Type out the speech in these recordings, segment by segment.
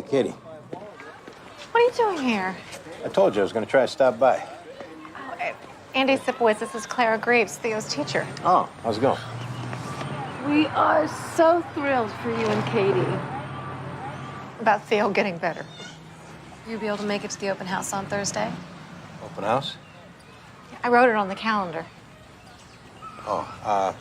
Katie. What are you doing here? I told you I was going to try to stop by. Oh, Andy Sipowicz, this is Clara Graves, Theo's teacher. Oh, how's it going? We are so thrilled for you and Katie. About Theo getting better. You'll be able to make it to the open house on Thursday? Open house? I wrote it on the calendar. Oh, I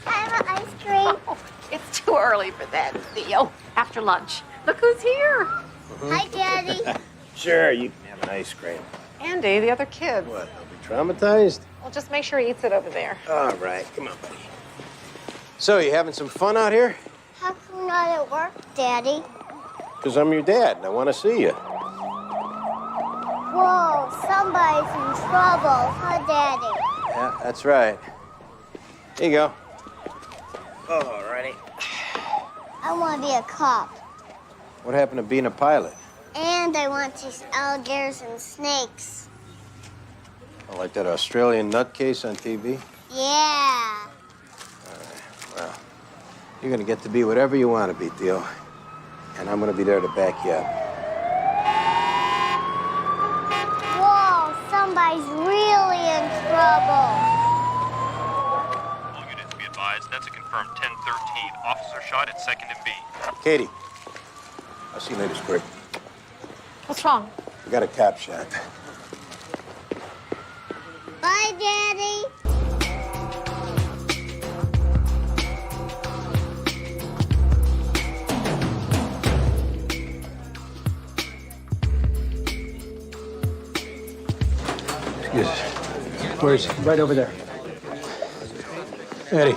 have an ice cream. Oh, it's too early for that, Theo. After lunch. Look who's here. Hi, Daddy. Sure, you can have an ice cream. Andy, the other kid. What, they'll be traumatized? Well, just make sure he eats it over there. All right, come on, buddy. So, you having some fun out here? How come you're not at work, Daddy? Because I'm your dad, and I want to see you. Whoa, somebody's in trouble, huh, Daddy? Yeah, that's right. Here you go. All righty. I want to be a cop. What happened to being a pilot? And I want to chase alligators and snakes. Oh, like that Australian nutcase on TV? Yeah. Well, you're going to get to be whatever you want to be, Theo. And I'm going to be there to back you up. Whoa, somebody's really in trouble. All units be advised, that's a confirmed 1013. Officer shot at 2nd and B. Katie, I'll see you later, Squirt. What's wrong? We got a cop shot. Bye, Daddy. Excuse us. Where is he? Right over there. Eddie,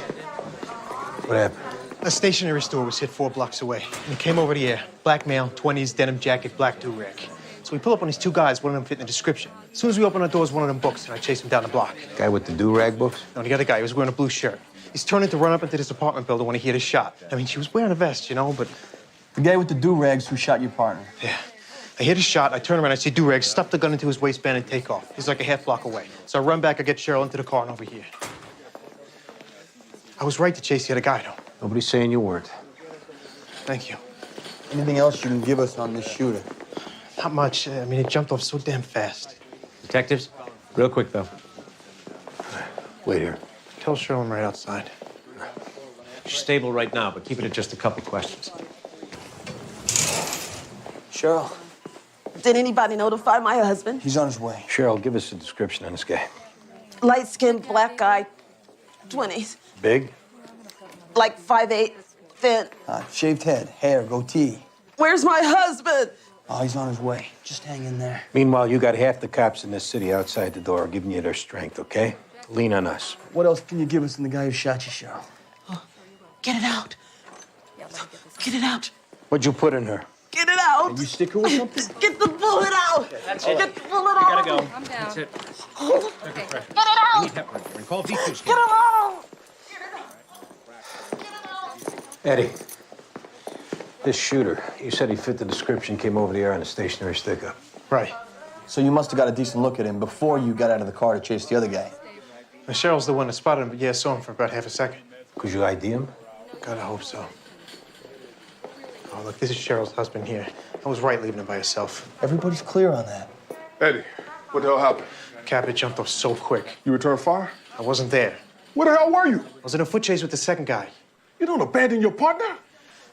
what happened? A stationery store was hit 4 blocks away. And he came over the air. Black male, 20s, denim jacket, black do-rag. So we pull up on these 2 guys, one of them fit in the description. As soon as we open our doors, one of them books, and I chase him down the block. Guy with the do-rag books? No, the other guy, he was wearing a blue shirt. He's turning to run up into this apartment building when he hit a shot. I mean, she was wearing a vest, you know, but... The guy with the do-rags who shot your partner. Yeah. I hit a shot, I turn around, I see do-rag, stuff the gun into his waistband and take off. He's like a half block away. So I run back, I get Cheryl into the car and over here. I was right to chase the other guy, though. Nobody's saying you weren't. Thank you. Anything else you can give us on this shooter? Not much. I mean, it jumped off so damn fast. Detectives, real quick, though. Wait here. Tell Cheryl I'm right outside. She's stable right now, but keep it at just a couple questions. Cheryl, Did anybody notify my husband? he's on his way. Cheryl, give us a description on this guy. Light-skinned, black guy, 20s. Big? Like 5'8", thin. Shaved head, hair, goatee. Where's my husband? Oh, he's on his way. Just hang in there. Meanwhile, you got half the cops in this city outside the door giving you their strength, okay? Lean on us. What else can you give us on the guy who shot you, Cheryl? Get it out. Get it out. What'd you put in her? Get it out. You stick her with something? Get the bullet out. That's it. Get the bullet You out. gotta go. I'm down. That's it. Get it out. You need help right there. And call V2 Get scan. it out. Eddie, this shooter, you said he fit the description, came over the air on a stationary stick-up. Right. So you must have got a decent look at him before you got out of the car to chase the other guy. Now, Cheryl's the one that spotted him, but yeah, I saw him for about half a second. Could you ID him? God, I hope so. Oh, look, this is Cheryl's husband here. I was right leaving him by herself. Everybody's clear on that. Eddie, what the hell happened? Cap, it jumped off so quick. You returned fire? I wasn't there. Where the hell were you? I was in a foot chase with the second guy. You don't abandon your partner?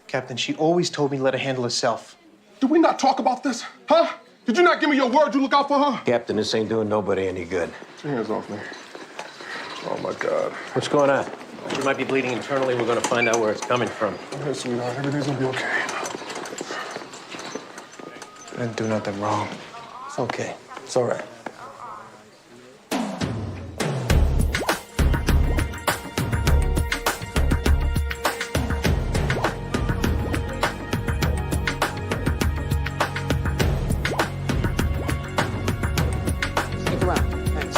Captain, she always told me let her handle herself. Did we not talk about this? Huh? Did you not give me your word you look out for her? Captain, this ain't doing nobody any good. Get your hands off me. Oh, my God. What's going on? She might be bleeding internally. We're gonna find out where it's coming from. Okay, sweetheart. Everything's gonna be okay. I didn't do nothing wrong. It's okay. It's all right. Stick around. Thanks.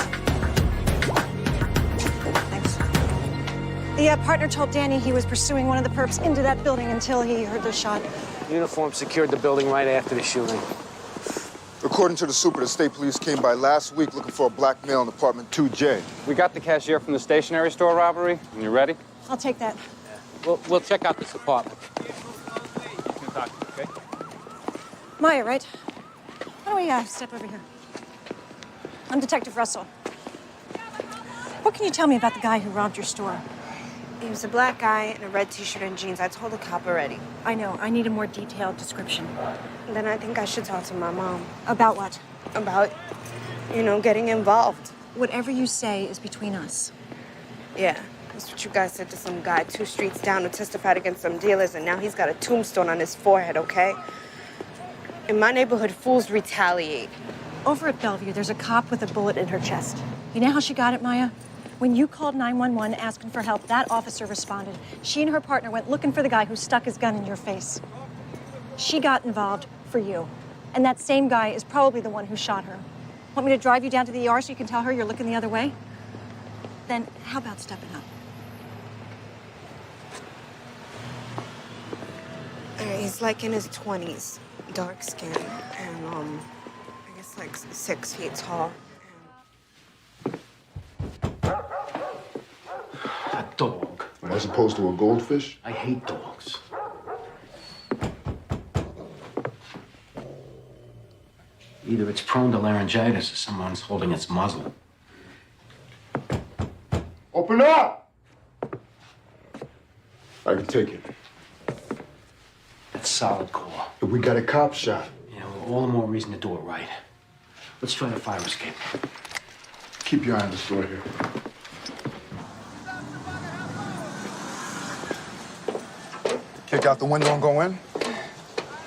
The partner told Danny he was pursuing one of the perps into that building until he heard the shot. Uniform secured the building right after the shooting. According to the super, the state police came by last week looking for a black male in apartment 2J. We got the cashier from the stationery store robbery. You ready? I'll take that. We'll check out this apartment. Maya, right? Why don't we step over here? I'm Detective Russell. What can you tell me about the guy who robbed your store? He was a black guy in a red t-shirt and jeans. I told the cop already. I know. I need a more detailed description. Then I think I should talk to my mom. About what? About, getting involved. Whatever you say is between us. Yeah, that's what you guys said to some guy 2 streets down who testified against some dealers, and now he's got a tombstone on his forehead, okay? In my neighborhood, fools retaliate. Over at Bellevue, there's a cop with a bullet in her chest. You know how she got it, Maya? When you called 911 asking for help, that officer responded. She and her partner went looking for the guy who stuck his gun in your face. She got involved for you. And that same guy is probably the one who shot her. Want me to drive you down to the ER so you can tell her you're looking the other way? Then how about stepping up? He's like in his 20s, dark skin, and I guess like 6 feet tall. That dog. As opposed to a goldfish? I hate dogs. Either it's prone to laryngitis or someone's holding its muzzle. Open up! I can take it. That's solid call. If we got a cop shot. All the more reason to do it right. Let's try the fire escape. Keep your eye on the store here. Kick out the window and go in?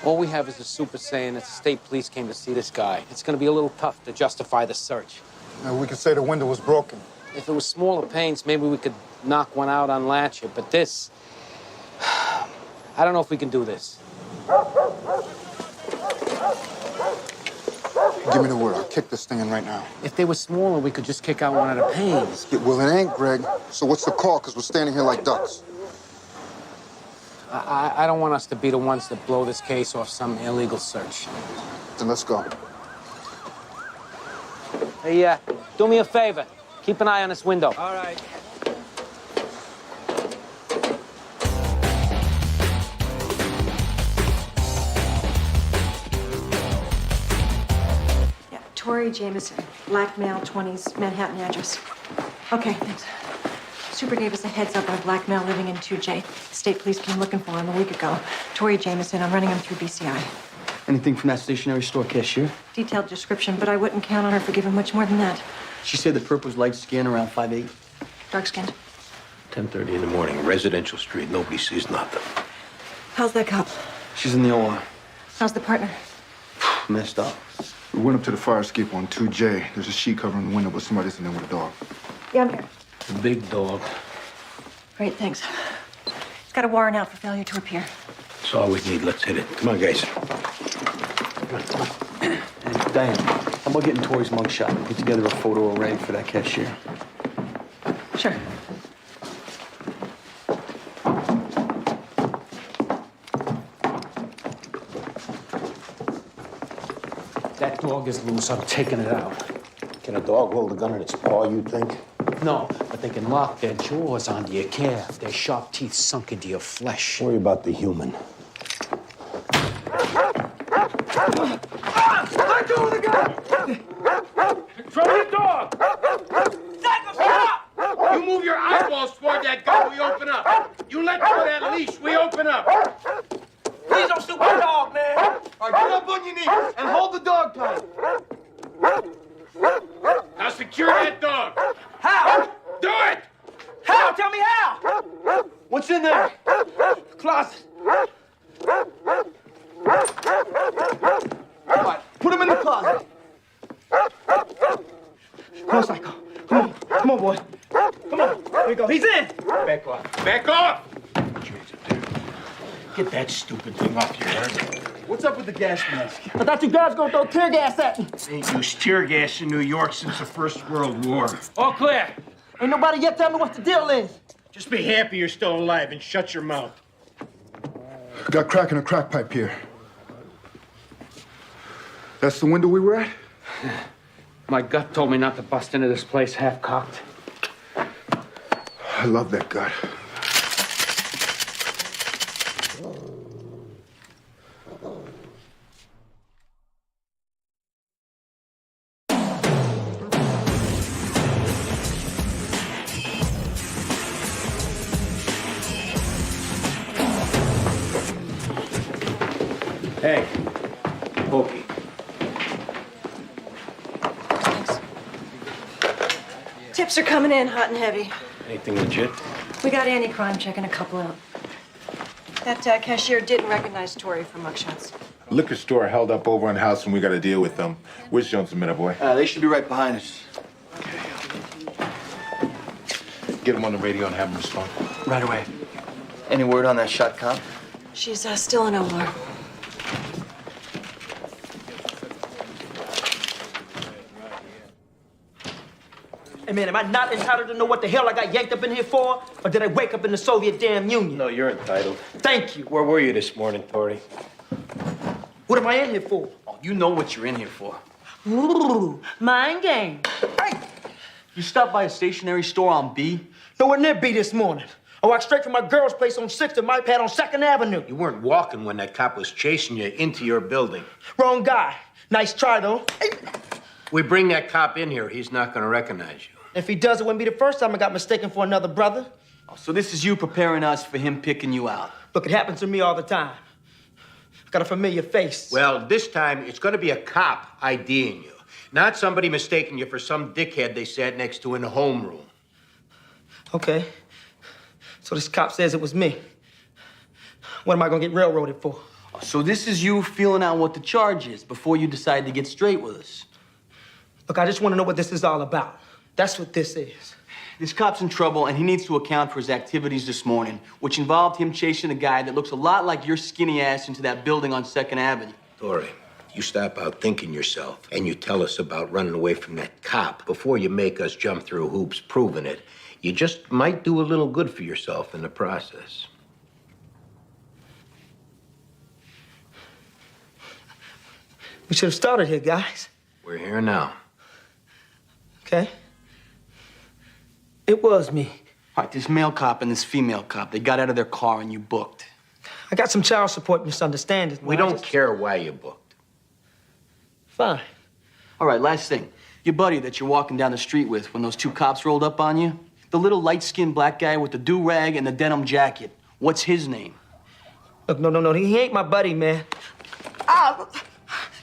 All we have is the super saying that the state police came to see this guy. It's going to be a little tough to justify the search. Now, we could say the window was broken. If it was smaller panes, maybe we could knock one out, unlatch it. But this, I don't know if we can do this. Give me the word. I'll kick this thing in right now. If they were smaller, we could just kick out one of the panes. Yeah, well, it ain't, Greg. So what's the call? Because we're standing here like ducks. I don't want us to be the ones that blow this case off some illegal search. Then let's go. Hey, do me a favor. Keep an eye on this window. All right. Yeah, Tori Jameson, black male, 20s, Manhattan address. Okay, thanks. Super gave us a heads up on a black male living in 2J. The state police came looking for him a week ago. Tori Jameson, I'm running him through BCI. Anything from that stationery store cashier? Detailed description, but I wouldn't count on her for giving much more than that. She said the perp was light skin, around 5'8". Dark-skinned. 10:30 in the morning, residential street. Nobody sees nothing. How's that cop? She's in the OR. How's the partner? Messed up. We went up to the fire escape on 2J. There's a sheet covering the window, but somebody's in there with a dog. Yeah, I'm here. The big dog. Great, thanks. He's got a warrant out for failure to appear. That's all we need. Let's hit it. Come on, guys. And Diane, how about getting Tori's mugshot and put together a photo array for that cashier? Sure. That dog is loose. I'm taking it out. Can a dog hold a gun in its paw, you think? No, but they can lock their jaws onto your calf, their sharp teeth sunk into your flesh. Worry about the human. Let go of the gun! Control the dog! Stop! You move your eyeballs toward that gun, we open up. You let go of that leash, we open up. Please don't shoot my dog, man. All right, get up on your knees and hold the dog tight. Now secure that dog. How? Do it! How? Tell me how! What's in there? Closet. What? Put him in the closet. Come on, Psycho. Come on, boy. Come on. There you go. He's in. Back off. Back off! Get that stupid thing off your head. What's up with the gas mask? I thought you guys gonna throw tear gas at me. Ain't used tear gas in New York since the First World War. All clear. Ain't nobody yet tell me what the deal is. Just be happy you're still alive and shut your mouth. Got crack in a crack pipe here. That's the window we were at? My gut told me not to bust into this place half-cocked. I love that gut. Hey, Pokey. Tips are coming in hot and heavy. Anything legit? We got anti-crime checking a couple out. That cashier didn't recognize Tori from mugshots. Liquor store held up over on the house and we got to deal with them. Where's Jones a minute, boy? They should be right behind us. Get him on the radio and have him respond. Right away. Any word on that shot cop? She's still in OR. Hey, man, am I not entitled to know what the hell I got yanked up in here for? Or did I wake up in the Soviet damn Union? No, you're entitled. Thank you. Where were you this morning, Tori? What am I in here for? Oh, you know what you're in here for. Ooh, mind game. Hey, You stopped by a stationery store on B? nowhere near B this morning. I walked straight from my girl's place on 6th and my pad on 2nd Avenue. You weren't walking when that cop was chasing you into your building. Wrong guy. Nice try, though. Hey, We bring that cop in here, he's not gonna recognize you. if he does, it wouldn't be the first time I got mistaken for another brother. Oh, so this is you preparing us for him picking you out. Look, it happens to me all the time. I got a familiar face. Well, this time it's gonna be a cop IDing you, not somebody mistaking you for some dickhead they sat next to in the homeroom. Okay. So this cop says it was me. What am I gonna get railroaded for? So this is you feeling out what the charge is before you decide to get straight with us. Look, I just want to know what this is all about. That's what this is. This cop's in trouble, and he needs to account for his activities this morning, which involved him chasing a guy that looks a lot like your skinny ass into that building on 2nd Avenue. Tori, you stop out thinking yourself and you tell us about running away from that cop before you make us jump through hoops proving it. You just might do a little good for yourself in the process. We should have started here, guys. We're here now. Okay? It was me. All right, this male cop and this female cop, they got out of their car and you booked. I got some child support misunderstandings. We don't care why you booked. Fine. All right, last thing. Your buddy that you're walking down the street with when those two cops rolled up on you, the little light-skinned black guy with the do-rag and the denim jacket, what's his name? Look, no, he ain't my buddy, man.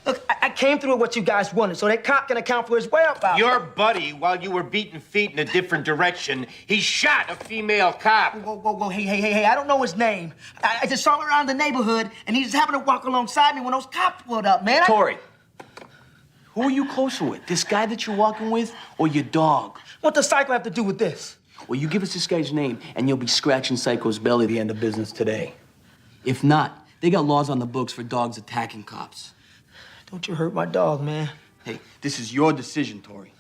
Look, I came through with what you guys wanted, so that cop can account for his whereabouts. Your buddy, while you were beating feet in a different direction, he shot a female cop. Whoa, hey, I don't know his name. I just saw him around the neighborhood, and he just happened to walk alongside me when those cops pulled up, man. Tori, who are you closer with? This guy that you're walking with or your dog? What does Psycho have to do with this? Well, you give us this guy's name, and you'll be scratching Psycho's belly at the end of business today. If not, they got laws on the books for dogs attacking cops. Don't you hurt my dog, man. Hey, this is your decision, Tori.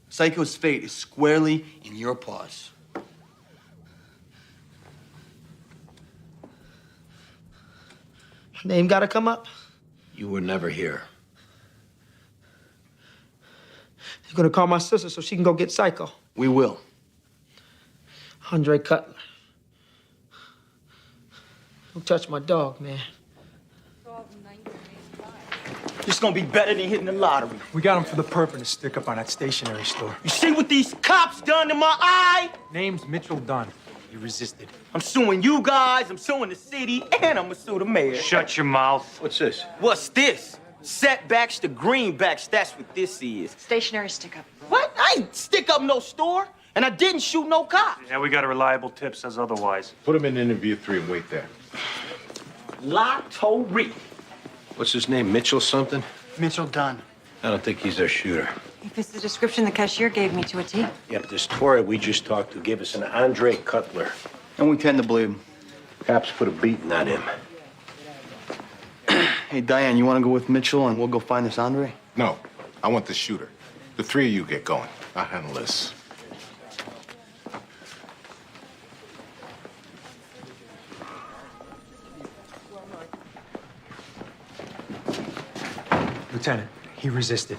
Psycho's fate is squarely in your paws. Name gotta come up. You were never here. You're gonna call my sister so she can go get Psycho. We will. Andre Cutler. Don't touch my dog, man. It's gonna be better than hitting the lottery. We got him for the perp and a stick up on that stationery store. You see what these cops done to my eye? Name's Mitchell Dunn. He resisted. I'm suing you guys, I'm suing the city, and I'm gonna sue the mayor. Shut your mouth. What's this? What's this? Setbacks to greenbacks, that's what this is. Stationary stick-up. What? I ain't stick up no store, and I didn't shoot no cop. Yeah, we got a reliable tip says otherwise. Put him in interview 3 and wait there. Lottery. What's his name, Mitchell something? Mitchell Dunn. I don't think he's our shooter. He fits the description the cashier gave me to a T. Yep, this Tori we just talked to gave us an Andre Cutler. And we tend to believe him. Cops put a beating on him. Hey, Diane, you want to go with Mitchell and we'll go find this Andre? No, I want the shooter. The 3 of you get going. I'll handle this. Lieutenant, he resisted.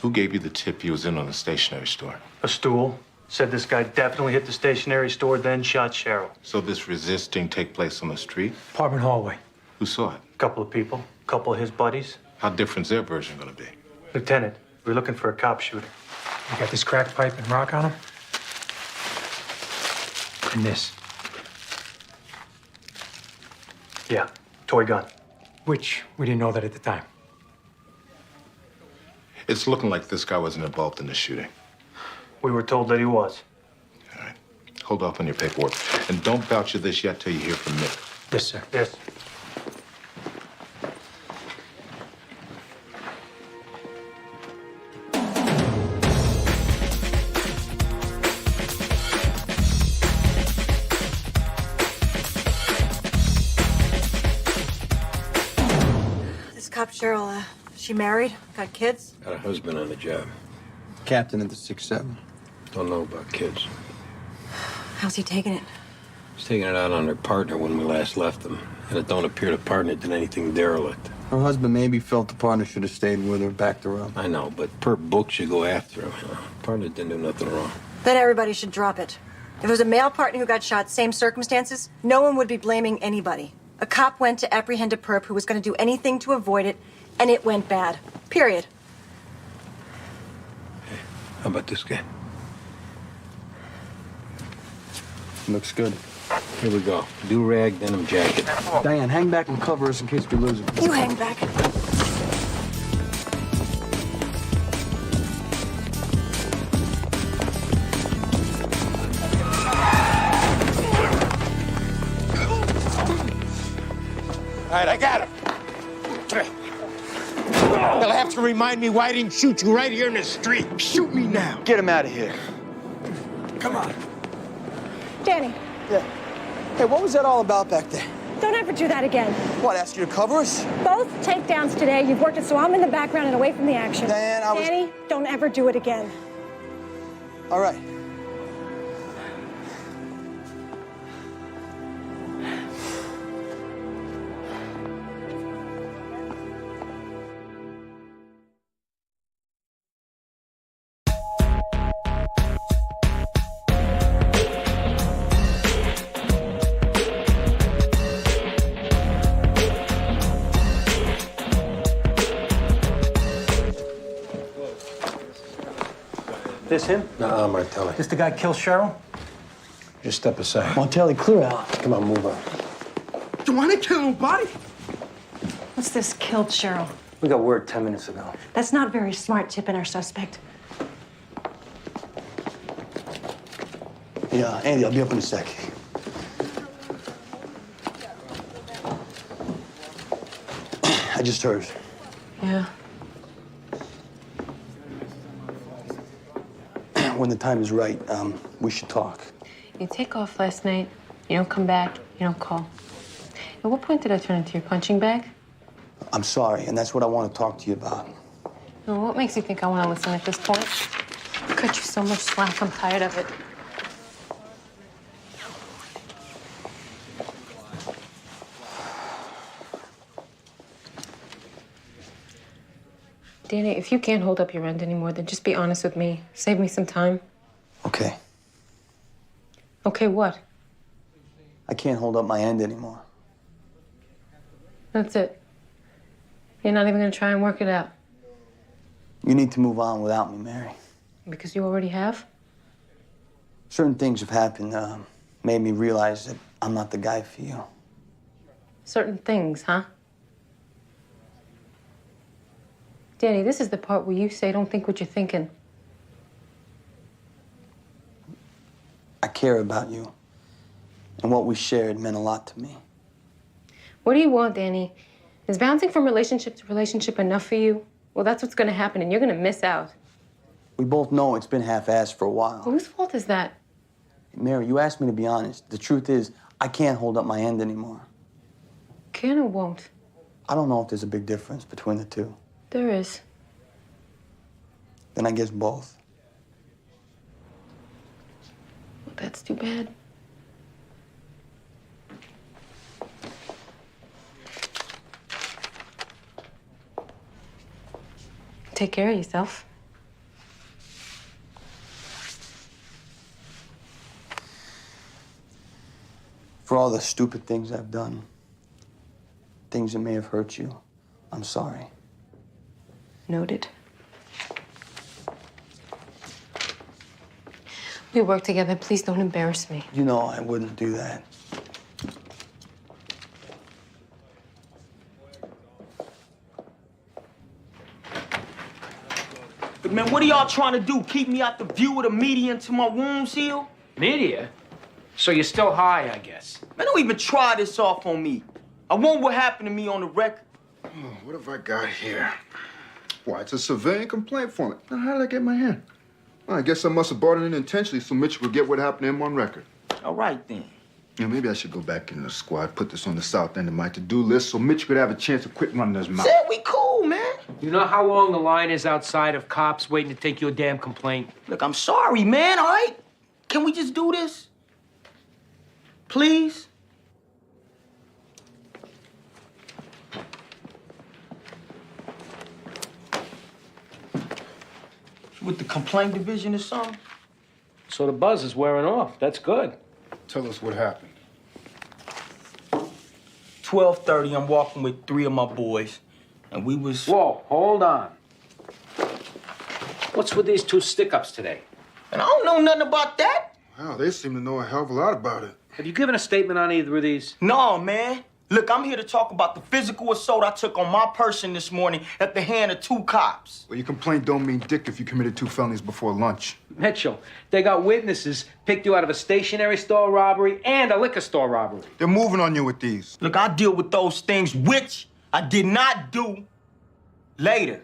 Who gave you the tip he was in on the stationery store? A stool. Said this guy definitely hit the stationery store, then shot Cheryl. So this resisting take place on the street? Apartment hallway. Who saw it? A couple of people, a couple of his buddies. How different's their version gonna be? Lieutenant, we're looking for a cop shooter. You got this cracked pipe and rock on him? And this. Yeah, toy gun. Which we didn't know that at the time. It's looking like this guy wasn't involved in the shooting. We were told that he was. Hold off on your paperwork. And don't vouch for this yet till you hear from me. Yes, sir. Yes. This cop Cheryl, she married? Got kids? Got a husband on the job. Captain at the 6-7. Don't know about kids. How's he taking it? He's taking it out on her partner when we last left them. And it don't appear the partner did anything derelict. Her husband maybe felt the partner should have stayed with her, backed her up. I know, but per book you go after him. Partner didn't do nothing wrong. Then everybody should drop it. If it was a male partner who got shot, same circumstances, no one would be blaming anybody. A cop went to apprehend a perp who was going to do anything to avoid it, and it went bad. Period. Hey, how about this guy? Looks good. Here we go. Do-rag, denim jacket. Diane, hang back and cover us in case we lose him. You hang back. All right, I got him. They'll have to remind me why I didn't shoot you right here in the street. Shoot me now. Get him out of here. Come on. Danny, Yeah. Hey, what was that all about back there? don't ever do that again. What, ask you to cover us? Both takedowns today, you've worked it so I'm in the background and away from the action. Diane, I was... Danny, don't ever do it again. All right. This him? Nuh-uh, Martelli. This the guy killed Cheryl? Just step aside. Martelli, clear out. Come on, move on. Do you want to kill nobody? What's this killed Cheryl? We got word 10 minutes ago. That's not very smart, tipping our suspect. Yeah, Andy, I'll be up in a sec. I just heard. Yeah. When the time is right, we should talk. You take off last night, you don't come back, you don't call. At what point did I turn into your punching bag? I'm sorry, and that's what I want to talk to you about. Well, what makes you think I want to listen at this point? I cut you so much slack, I'm tired of it. Danny, if you can't hold up your end anymore, then just be honest with me. Save me some time. Okay. Okay, what? I can't hold up my end anymore. That's it. You're not even gonna try and work it out. You need to move on without me, Mary. Because you already have? Certain things have happened, made me realize that I'm not the guy for you. Certain things, huh? Danny, this is the part where you say don't think what you're thinking. I care about you. And what we shared meant a lot to me. What do you want, Danny? Is bouncing from relationship to relationship enough for you? Well, that's what's gonna happen, and you're gonna miss out. We both know it's been half-assed for a while. Whose fault is that? Mary, you asked me to be honest. The truth is, I can't hold up my end anymore. Can or won't? I don't know if there's a big difference between the two. There is. Then I guess both. Well, that's too bad. Take care of yourself. For all the stupid things I've done, things that may have hurt you, I'm sorry. Noted. We work together. Please don't embarrass me. You know I wouldn't do that. But man, what are y'all trying to do? Keep me out the view of the media until my wounds heal? Media? So you're still high, I guess. Man, don't even try this off on me. I want what happened to me on the record. Oh, what have I got here? Why, it's a civilian complaint form. Now, how did I get my hand? Well, I guess I must have brought it in intentionally so Mitchell would get what happened to him on record. All right, then. Yeah, maybe I should go back in the squad, put this on the south end of my to-do list so Mitch could have a chance to quit running his mouth. Said we cool, man. You know how long the line is outside of cops waiting to take your damn complaint? Look, I'm sorry, man, all right? Can we just do this? Please? With the complaint division or something? So the buzz is wearing off. That's good. Tell us what happened. 12:30, I'm walking with 3 of my boys, and we was... Whoa, hold on. What's with these 2 stick-ups today? And I don't know nothing about that. Wow, they seem to know a hell of a lot about it. Have you given a statement on either of these? No, man. Look, I'm here to talk about the physical assault I took on my person this morning at the hand of 2 cops. Well, your complaint don't mean dick if you committed 2 felonies before lunch. Mitchell, they got witnesses, picked you out of a stationery store robbery and a liquor store robbery. They're moving on you with these. Look, I deal with those things, which I did not do, later.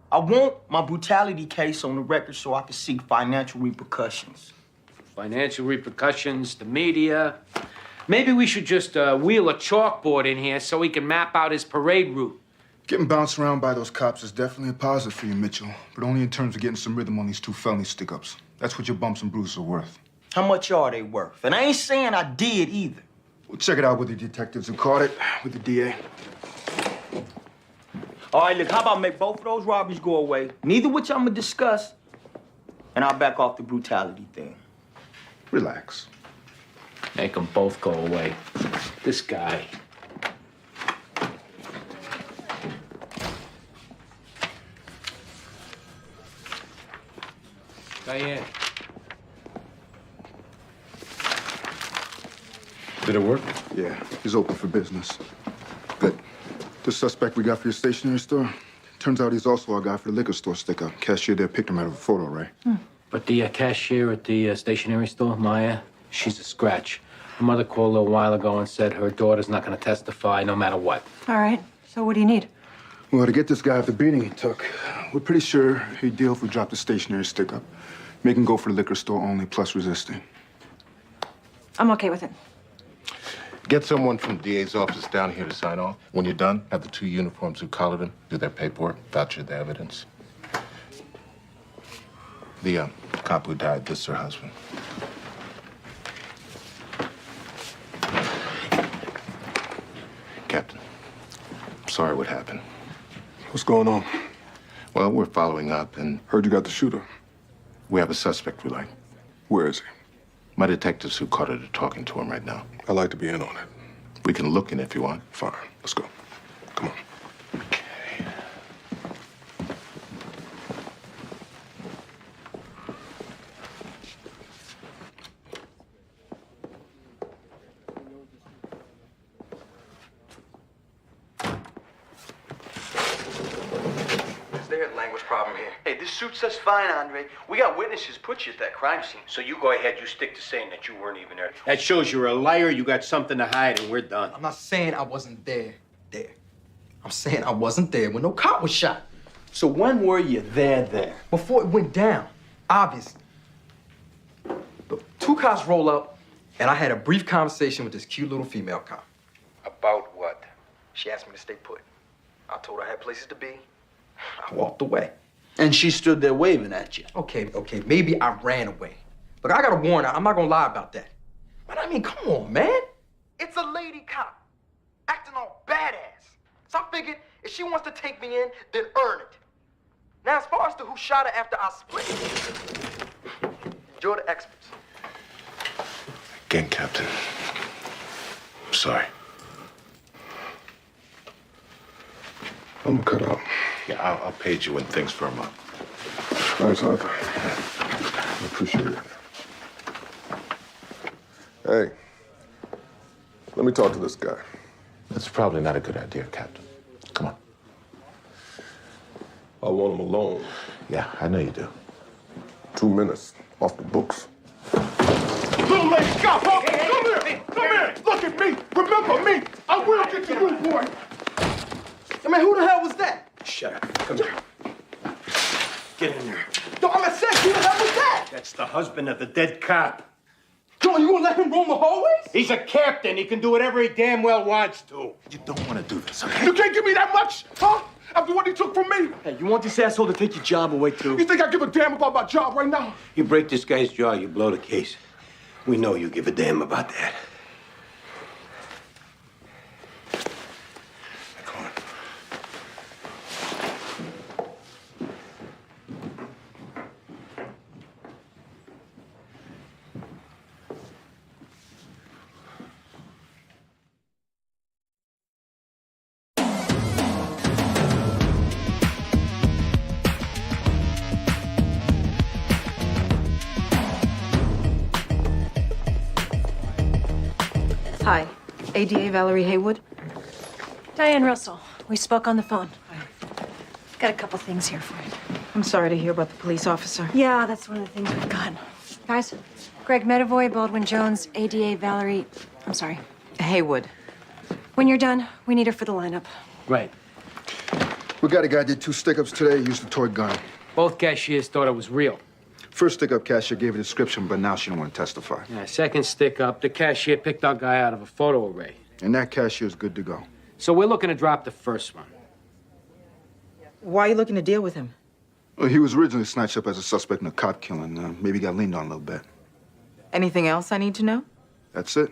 I want my brutality case on the record so I can seek financial repercussions. Financial repercussions, the media. Maybe we should just wheel a chalkboard in here so he can map out his parade route. Getting bounced around by those cops is definitely a positive for you, Mitchell, but only in terms of getting some rhythm on these 2 felony stick-ups. That's what your bumps and bruises are worth. How much are they worth? And I ain't saying I did either. We'll check it out with the detectives who caught it, with the DA. All right, look, how about make both of those robberies go away, neither which I'm gonna discuss, and I'll back off the brutality thing. Relax. Make them both go away. This guy. Diane. Did it work? Yeah, he's open for business. Good. The suspect we got for your stationery store, turns out he's also our guy for the liquor store stick-up. Cashier there picked him out of a photo, right? But the cashier at the stationery store, Maya, she's a scratch. Her mother called a little while ago and said her daughter's not going to testify no matter what. All right. So what do you need? Well, to get this guy off the beating he took, we're pretty sure he'd deal if we dropped the stationery stick-up. Make him go for the liquor store only, plus resisting. I'm okay with it. Get someone from DA's office down here to sign off. When you're done, have the 2 uniforms who collared him do their paperwork, voucher the evidence. The cop who died, this is her husband. Captain, I'm sorry what happened. What's going on? Well, we're following up and... Heard you got the shooter. We have a suspect we like. Where is he? My detectives who caught it are talking to him right now. I'd like to be in on it. We can look in if you want. Fine. Let's go. Come on. Language problem here. Hey, this suits us fine, Andre. We got witnesses put you at that crime scene. So you go ahead, you stick to saying that you weren't even there. That shows you're a liar, you got something to hide, and we're done. I'm not saying I wasn't there. I'm saying I wasn't there when no cop was shot. So when were you there? Before it went down, obviously. Look, 2 cops roll up, and I had a brief conversation with this cute little female cop. About what? She asked me to stay put. I told her I had places to be. I walked away. And she stood there waving at you. Okay, maybe I ran away. But I got a warrant. I'm not gonna lie about that. But I mean, come on, man. It's a lady cop, acting all badass. So I figured if she wants to take me in, then earn it. Now, as far as to who shot her after I split, you're the experts. Again, Captain. I'm sorry. I'm gonna cut out. Yeah, I'll page you when things firm up. Thanks, Arthur. I appreciate it. Hey, let me talk to this guy. That's probably not a good idea, Captain. Come on. I want him alone. Yeah, I know you do. 2 minutes off the books. Little lady, stop! Come here! Come here! Look at me! Remember me! I will get to you, boy! I mean, who the hell was that? Shut up. Come here. Get in there. Yo, I'm a sex. Who the hell was that? That's the husband of the dead cop. John, you gonna let him roam the hallways? He's a captain. He can do whatever he damn well wants to. You don't want to do this, okay? You can't give me that much, huh? After what he took from me? Hey, you want this asshole to take your job away, too? You think I give a damn about my job right now? You break this guy's jaw, you blow the case. We know you give a damn about that. Hi, ADA Valerie Haywood. Diane Russell. We spoke on the phone. Got a couple things here for you. I'm sorry to hear about the police officer. Yeah, that's one of the things we've got. Guys, Greg Medavoy, Baldwin Jones, ADA Valerie, Haywood. When you're done, we need her for the lineup. Right. We got a guy did 2 stick-ups today, used a toy gun. Both cashiers thought it was real. First stick-up cashier gave a description, but now she don't want to testify. Yeah, second stick up, the cashier picked our guy out of a photo array. And that cashier's good to go. So we're looking to drop the first one. Why are you looking to deal with him? Well, he was originally snatched up as a suspect in a cop killing. Maybe got leaned on a little bit. Anything else I need to know? That's it.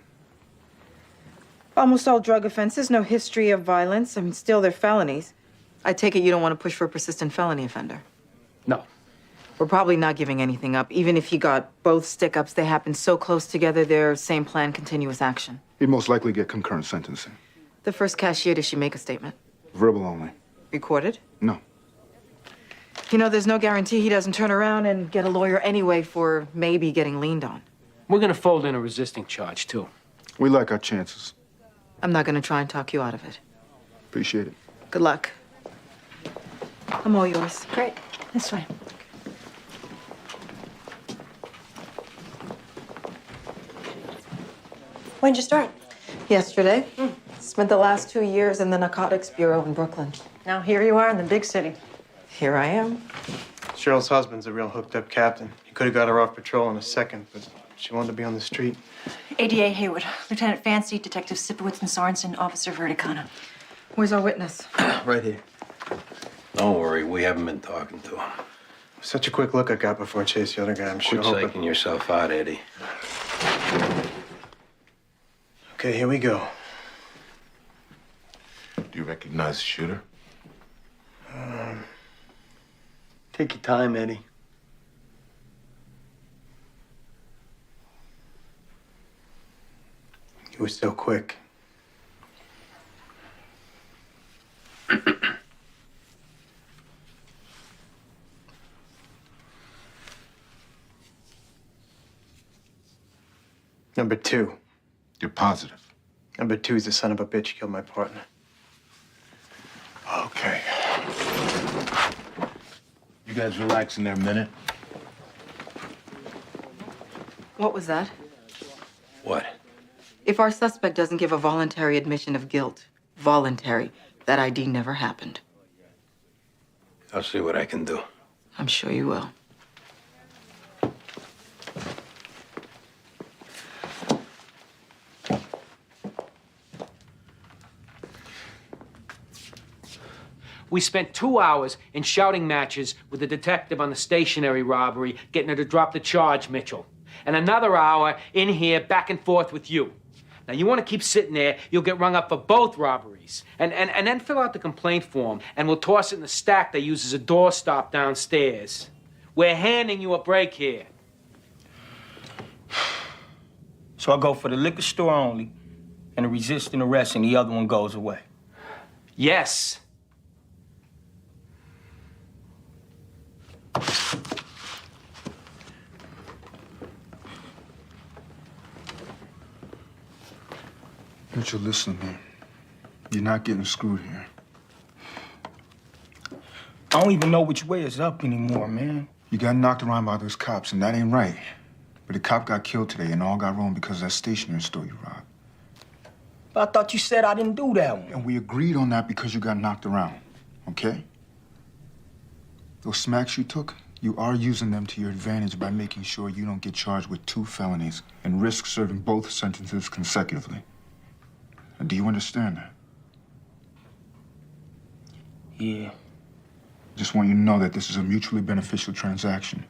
Almost all drug offenses, no history of violence. I mean, still, they're felonies. I take it you don't want to push for a persistent felony offender? No. We're probably not giving anything up. Even if he got both stick-ups, they happen so close together, they're same plan, continuous action. He'd most likely get concurrent sentencing. The first cashier, does she make a statement? Verbal only. Recorded? No. You know, there's no guarantee he doesn't turn around and get a lawyer anyway for maybe getting leaned on. We're gonna fold in a resisting charge, too. We like our chances. I'm not gonna try and talk you out of it. Appreciate it. Good luck. I'm all yours. Great. This way. When'd you start? Yesterday. Spent the last 2 years in the Narcotics Bureau in Brooklyn. Now here you are in the big city. Here I am. Cheryl's husband's a real hooked-up captain. He could have got her off patrol in a second, but she wanted to be on the street. ADA Haywood, Lieutenant Fancy, Detective Sipowicz and Sorensen, Officer Verticana. Where's our witness? Right here. Don't worry, we haven't been talking to him. Such a quick look I got before I chased the other guy. I'm sure. Quit psyching yourself out, Eddie. Okay, here we go. Do you recognize the shooter? Take your time, Eddie. He was so quick. Number 2. You're positive? Number 2 is the son of a bitch who killed my partner. Okay. You guys relaxing there a minute? What was that? What? If our suspect doesn't give a voluntary admission of guilt, voluntary, that ID never happened. I'll see what I can do. I'm sure you will. We spent 2 hours in shouting matches with the detective on the stationery robbery, getting her to drop the charge, Mitchell. And another hour in here back and forth with you. Now, you want to keep sitting there, you'll get rung up for both robberies. And then fill out the complaint form, and we'll toss it in the stack they use as a doorstop downstairs. We're handing you a break here. So I go for the liquor store only and a resisting arrest, and the other one goes away. Yes. Mitchell, listen, man. You're not getting screwed here. I don't even know which way is up anymore, man. You got knocked around by those cops, and that ain't right. But a cop got killed today, and all got wrong because of that stationery store you robbed. But I thought you said I didn't do that one. And we agreed on that because you got knocked around, okay? Those smacks you took, you are using them to your advantage by making sure you don't get charged with 2 felonies and risk serving both sentences consecutively. And do you understand that? Yeah. Just want you to know that this is a mutually beneficial transaction.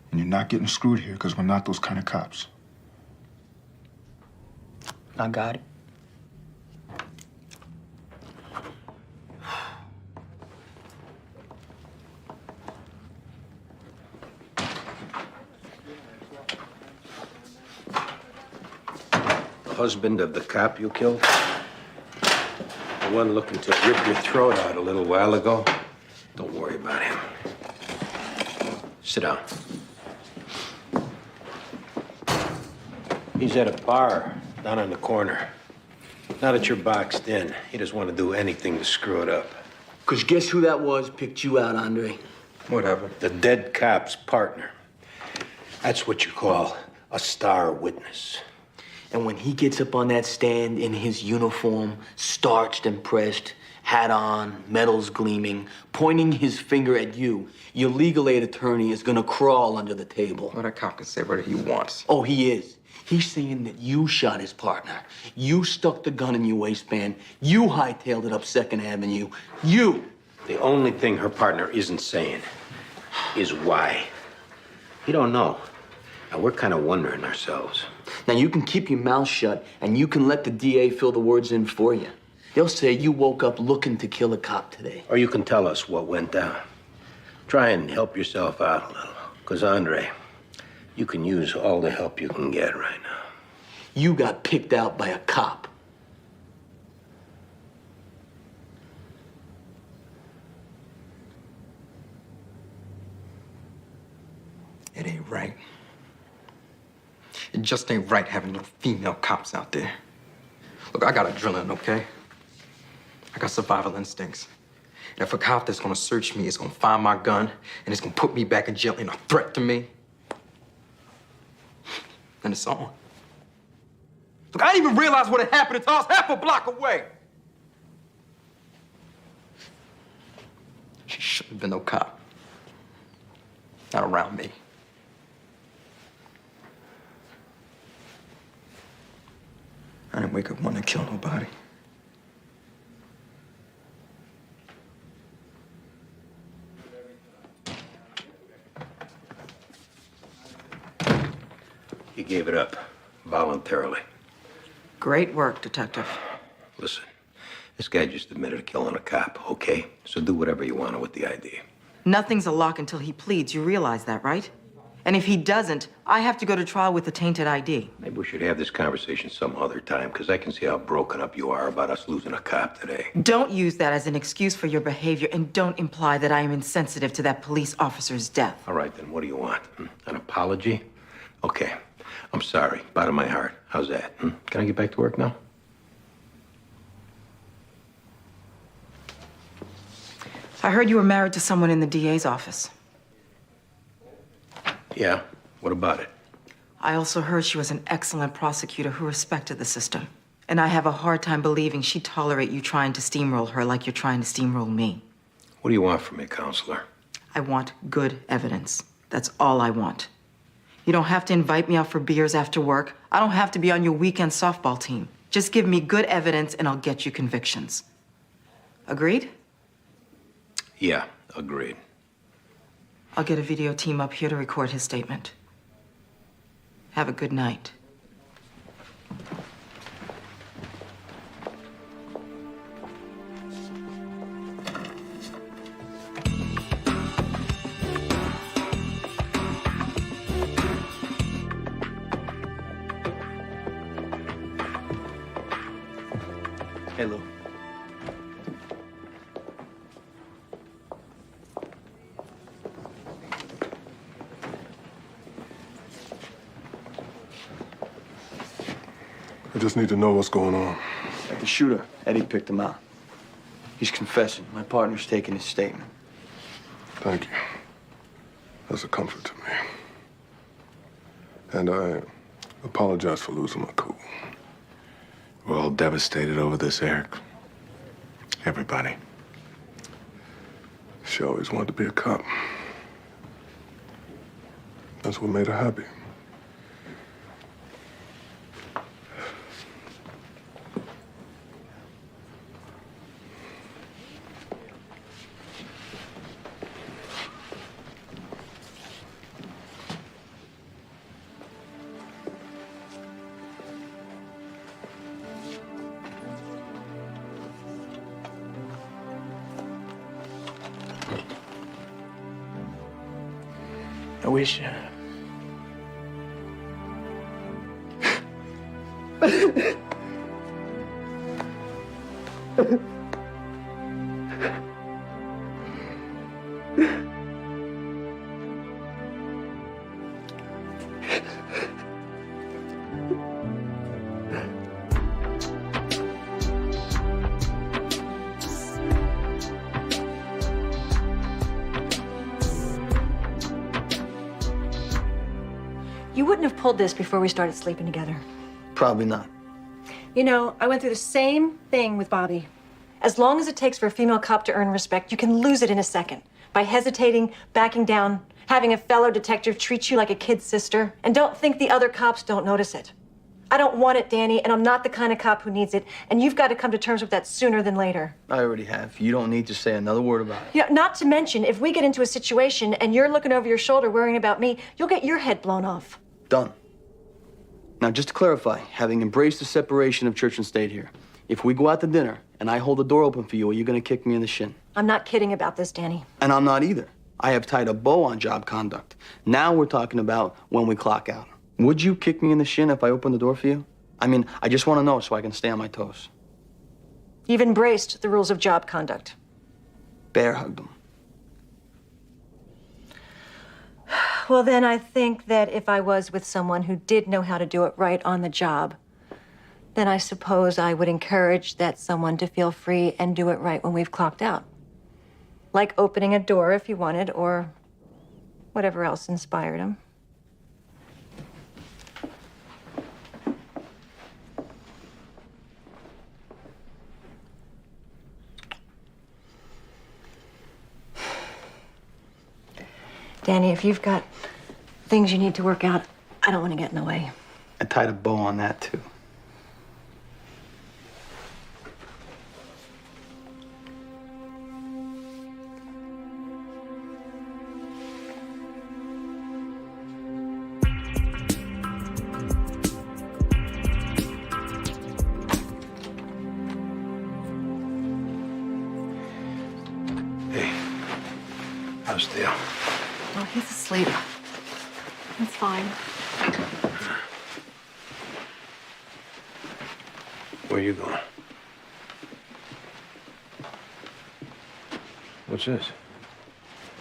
And you're not getting screwed here because we're not those kind of cops. I got it. Husband of the cop you killed? The one looking to rip your throat out a little while ago? Don't worry about him. Sit down. He's at a bar down on the corner. Now that you're boxed in, he doesn't want to do anything to screw it up. 'Cause guess who that was picked you out, Andre? Whatever. The dead cop's partner. That's what you call a star witness. And when he gets up on that stand in his uniform, starched and pressed, hat on, medals gleaming, pointing his finger at you, your legal aid attorney is gonna crawl under the table. Well, that cop can say whatever he wants. Oh, he is. He's saying that you shot his partner. You stuck the gun in your waistband. You hightailed it up 2nd Avenue. You. The only thing her partner isn't saying is why. You don't know. Now, we're kind of wondering ourselves. Now, you can keep your mouth shut, and you can let the DA fill the words in for you. They'll say you woke up looking to kill a cop today. Or you can tell us what went down. Try and help yourself out a little. Because, Andre, you can use all the help you can get right now. You got picked out by a cop. It ain't right. It just ain't right having no female cops out there. Look, I got adrenaline, okay? I got survival instincts. And if a cop that's gonna search me is gonna find my gun and it's gonna put me back in jail and a threat to me, then it's on. Look, I didn't even realize what had happened until I was half a block away. She shouldn't have been no cop. Not around me. I didn't wake up wanting to kill nobody. You gave it up voluntarily. Great work, Detective. Listen, this guy just admitted to killing a cop, okay? So do whatever you want with the idea. Nothing's a lock until he pleads. You realize that, right? And if he doesn't, I have to go to trial with a tainted ID. Maybe we should have this conversation some other time, because I can see how broken up you are about us losing a cop today. Don't use that as an excuse for your behavior, and don't imply that I am insensitive to that police officer's death. All right, then what do you want? An apology? Okay, I'm sorry, bottom of my heart. How's that? Can I get back to work now? I heard you were married to someone in the DA's office. Yeah, what about it? I also heard she was an excellent prosecutor who respected the system. And I have a hard time believing she'd tolerate you trying to steamroll her like you're trying to steamroll me. What do you want from me, counselor? I want good evidence. That's all I want. You don't have to invite me out for beers after work. I don't have to be on your weekend softball team. Just give me good evidence and I'll get you convictions. Agreed? Yeah, agreed. I'll get a video team up here to record his statement. Have a good night. Hey, Lou. I just need to know what's going on. The shooter, Eddie picked him out. He's confessing. My partner's taking his statement. Thank you. That's a comfort to me. And I apologize for losing my cool. We're all devastated over this, Eric. Everybody. She always wanted to be a cop. That's what made her happy. I wish. You wouldn't have pulled this before we started sleeping together. Probably not. You know, I went through the same thing with Bobby. As long as it takes for a female cop to earn respect, you can lose it in a second. By hesitating, backing down, having a fellow detective treat you like a kid's sister, and don't think the other cops don't notice it. I don't want it, Danny, and I'm not the kind of cop who needs it, and you've got to come to terms with that sooner than later. I already have. You don't need to say another word about it. You know, not to mention, if we get into a situation and you're looking over your shoulder worrying about me, you'll get your head blown off. Done. Now, just to clarify, having embraced the separation of church and state here, if we go out to dinner and I hold the door open for you, are you going to kick me in the shin? I'm not kidding about this, Danny. And I'm not either. I have tied a bow on job conduct. Now we're talking about when we clock out. Would you kick me in the shin if I opened the door for you? I mean, I just want to know so I can stay on my toes. You've embraced the rules of job conduct. Bear hugged them. Well, then I think that if I was with someone who did know how to do it right on the job, then I suppose I would encourage that someone to feel free and do it right when we've clocked out. Like opening a door if you wanted, or whatever else inspired him. Danny, if you've got things you need to work out, I don't want to get in the way. I tied a bow on that, too. How's Theo? Oh, he's asleep. It's fine. Where are you going? What's this?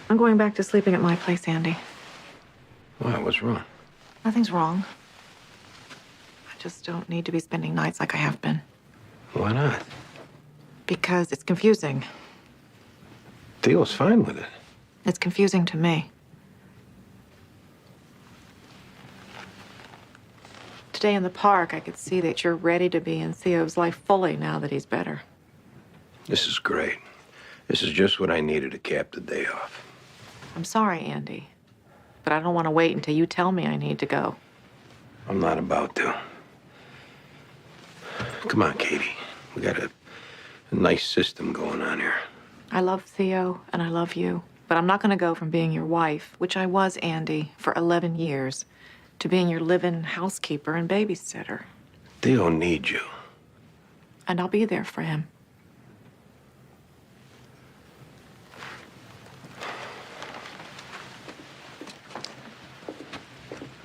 I'm going back to sleeping at my place, Andy. Why? What's wrong? Nothing's wrong. I just don't need to be spending nights like I have been. Why not? Because it's confusing. Theo's fine with it. It's confusing to me. Today in the park, I could see that you're ready to be in Theo's life fully now that he's better. This is great. This is just what I needed to cap the day off. I'm sorry, Andy, but I don't want to wait until you tell me I need to go. I'm not about to. Come on, Katie. We got a nice system going on here. I love Theo and I love you, but I'm not going to go from being your wife, which I was, Andy, for 11 years, to being your live-in housekeeper and babysitter. Theo needs you. And I'll be there for him.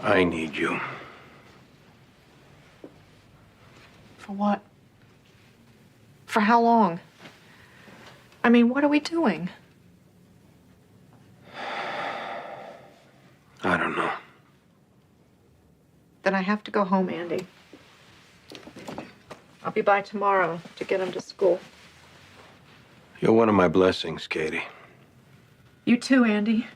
I need you. For what? For how long? I mean, what are we doing? I don't know. Then I have to go home, Andy. I'll be by tomorrow to get him to school. You're one of my blessings, Katie. You too, Andy.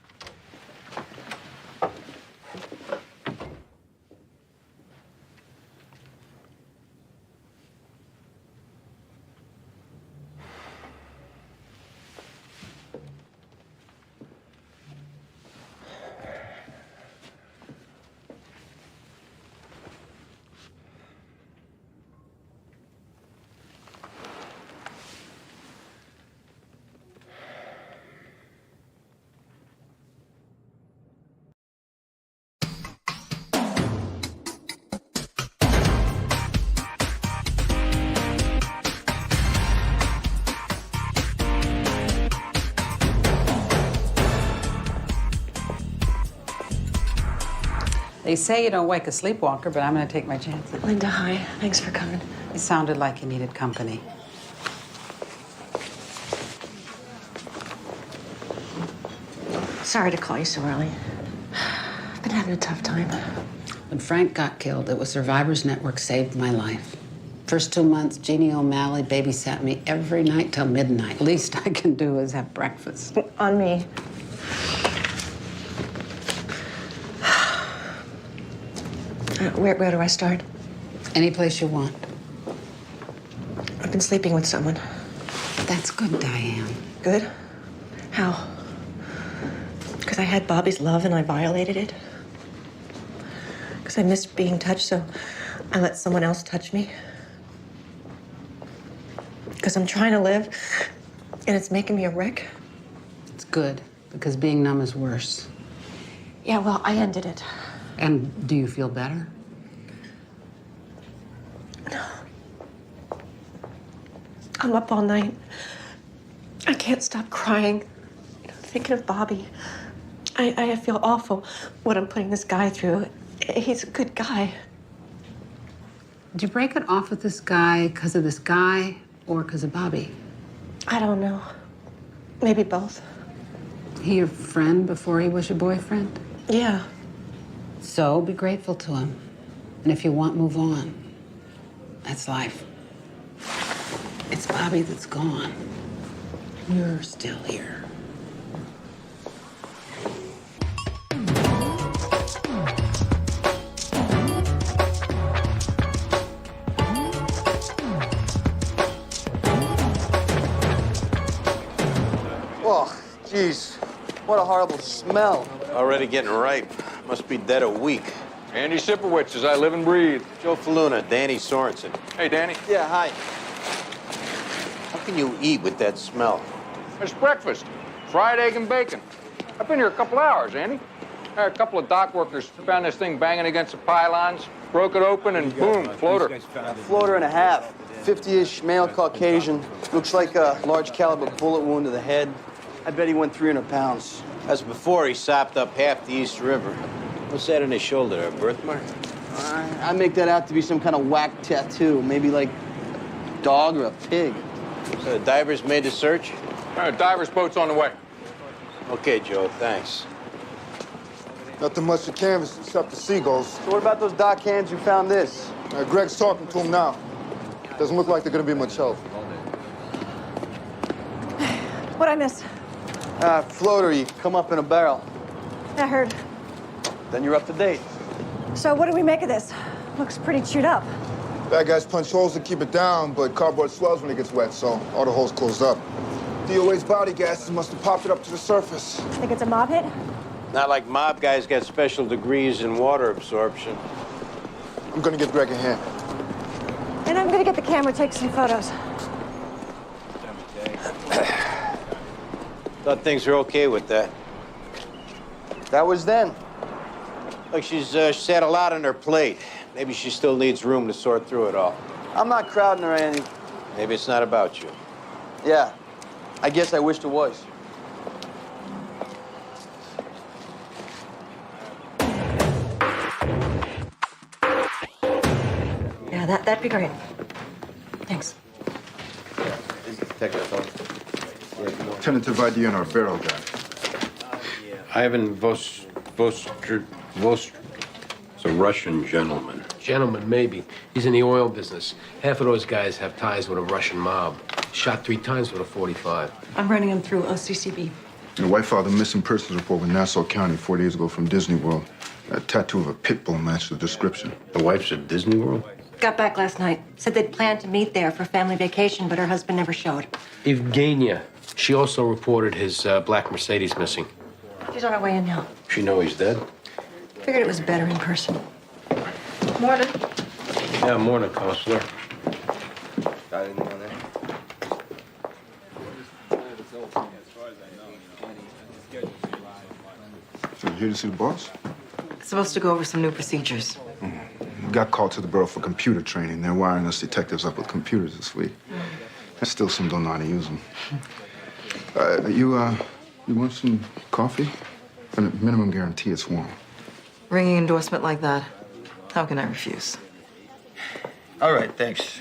They say you don't wake a sleepwalker, but I'm gonna take my chances. Linda, hi. Thanks for coming. You sounded like you needed company. Sorry to call you so early. I've been having a tough time. When Frank got killed, it was Survivors Network saved my life. First 2 months, Jeannie O'Malley babysat me every night till midnight. Least I can do is have breakfast. On me. Where do I start? Any place you want. I've been sleeping with someone. That's good, Diane. Good? How? Because I had Bobby's love and I violated it? Because I missed being touched, so I let someone else touch me? Because I'm trying to live and it's making me a wreck? It's good, because being numb is worse. Yeah, well, I ended it. And do you feel better? I'm up all night. I can't stop crying, thinking of Bobby. I feel awful what I'm putting this guy through. He's a good guy. Did you break it off with this guy because of this guy or because of Bobby? I don't know. Maybe both. He your friend before he was your boyfriend? Yeah. So be grateful to him. And if you want, move on. That's life. It's Bobby that's gone. You're still here. Oh, jeez. What a horrible smell. Already getting ripe. Must be dead a week. Andy Sipowicz, as I live and breathe. Joe Faluna, Danny Sorensen. Hey, Danny. Yeah, hi. How can you eat with that smell? It's breakfast. Fried egg and bacon. I've been here a couple hours, Andy. A couple of dock workers found this thing banging against the pylons, broke it open, and boom, floater. A floater and a half. 50-ish, male Caucasian. Looks like a large caliber bullet wound to the head. I bet he went 300 pounds. That's before he sopped up half the East River. What's that on his shoulder, a birthmark? I make that out to be some kind of whack tattoo. Maybe like a dog or a pig. So the divers made the search? Diver's boat's on the way. Okay, Joe, thanks. Nothing much to canvas except the seagulls. So what about those dock hands who found this? Greg's talking to him now. Doesn't look like they're gonna be much help. What'd I miss? Floater, you come up in a barrel. I heard. Then you're up to date. So what do we make of this? Looks pretty chewed up. Bad guys punch holes to keep it down, but cardboard swells when it gets wet, so all the holes closed up. DOA's body gases must have popped it up to the surface. Think it's a mob hit? Not like mob guys got special degrees in water absorption. I'm gonna give Greg a hand. And I'm gonna get the camera, take some photos. Thought things were okay with that. That was then. Look, she's had a lot on her plate. Maybe she still needs room to sort through it all. I'm not crowding her, Andy. Maybe it's not about you. Yeah, I guess I wished it was. Yeah, that'd be great. Thanks. Tentative ID on our barrel guy. Ivan Vostr. It's a Russian gentleman. Gentleman, maybe. He's in the oil business. Half of those guys have ties with a Russian mob. Shot 3 times with a .45. I'm running him through OCCB. Your wife filed a missing persons report with Nassau County 4 days ago from Disney World. A tattoo of a pit bull matched the description. The wife's at Disney World? Got back last night. Said they'd planned to meet there for family vacation, but her husband never showed. Evgenia. She also reported his black Mercedes missing. She's on her way in now. She know he's dead? Figured it was better in person. Morning. Yeah, morning, Counselor. Got anything on there? So you here to see the boss? Supposed to go over some new procedures. We got called to the borough for computer training. They're wiring us detectives up with computers this week. There's still some don't know how to use them. You want some coffee? For the minimum guarantee, it's warm. Ringing endorsement like that, how can I refuse? All right, thanks.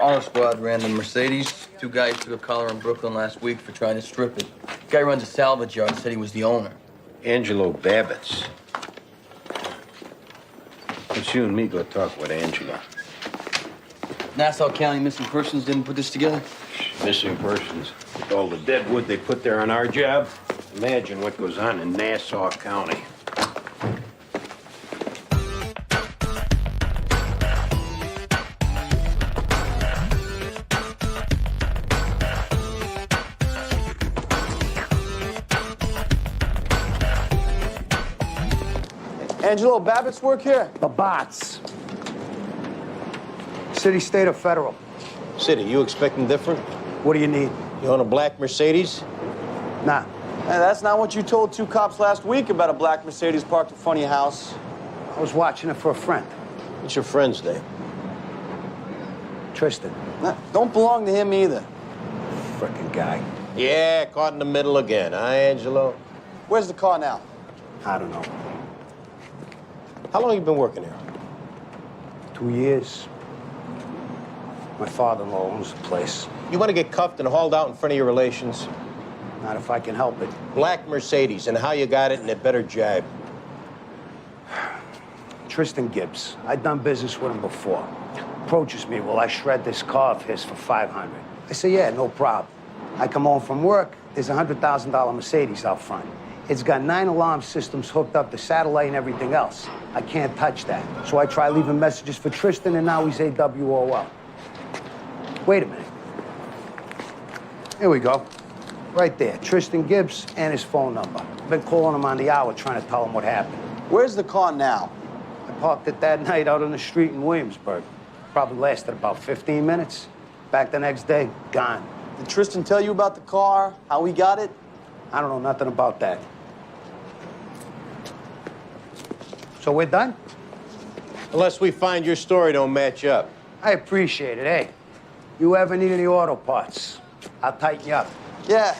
Auto Squad ran the Mercedes. 2 guys took a collar in Brooklyn last week for trying to strip it. Guy runs a salvage yard, said he was the owner. Angelo Babbitt's. Let's you and me go talk with Angelo. Nassau County Missing Persons didn't put this together? Missing persons. With all the dead wood they put there on our job, imagine what goes on in Nassau County. Angelo Babbitt's work here? The bots. City, state, or federal? City, you expecting different? What do you need? You own a black Mercedes? Nah. Hey, that's not what you told 2 cops last week about a black Mercedes parked in front of your house. I was watching it for a friend. What's your friend's name? Tristan. Nah, don't belong to him either. Frickin' guy. Yeah, caught in the middle again, huh, Angelo? Where's the car now? I don't know. How long you been working here? 2 years. My father-in-law owns the place. You want to get cuffed and hauled out in front of your relations? Not if I can help it. Black Mercedes, and how you got it, and it better jibe. Tristan Gibbs. I'd done business with him before. Approaches me, will I shred this car of his for $500? I say, yeah, no problem. I come home from work, there's a $100,000 Mercedes out front. It's got 9 alarm systems hooked up to satellite and everything else. I can't touch that. So I try leaving messages for Tristan, and now he's AWOL. Wait a minute. Here we go. Right there, Tristan Gibbs and his phone number. I've been calling him on the hour trying to tell him what happened. Where's the car now? I parked it that night out on the street in Williamsburg. Probably lasted about 15 minutes. Back the next day, gone. Did Tristan tell you about the car, how he got it? I don't know nothing about that. So we're done? Unless we find your story don't match up. I appreciate it. Hey, you ever need any auto parts, I'll tighten you up. Yeah.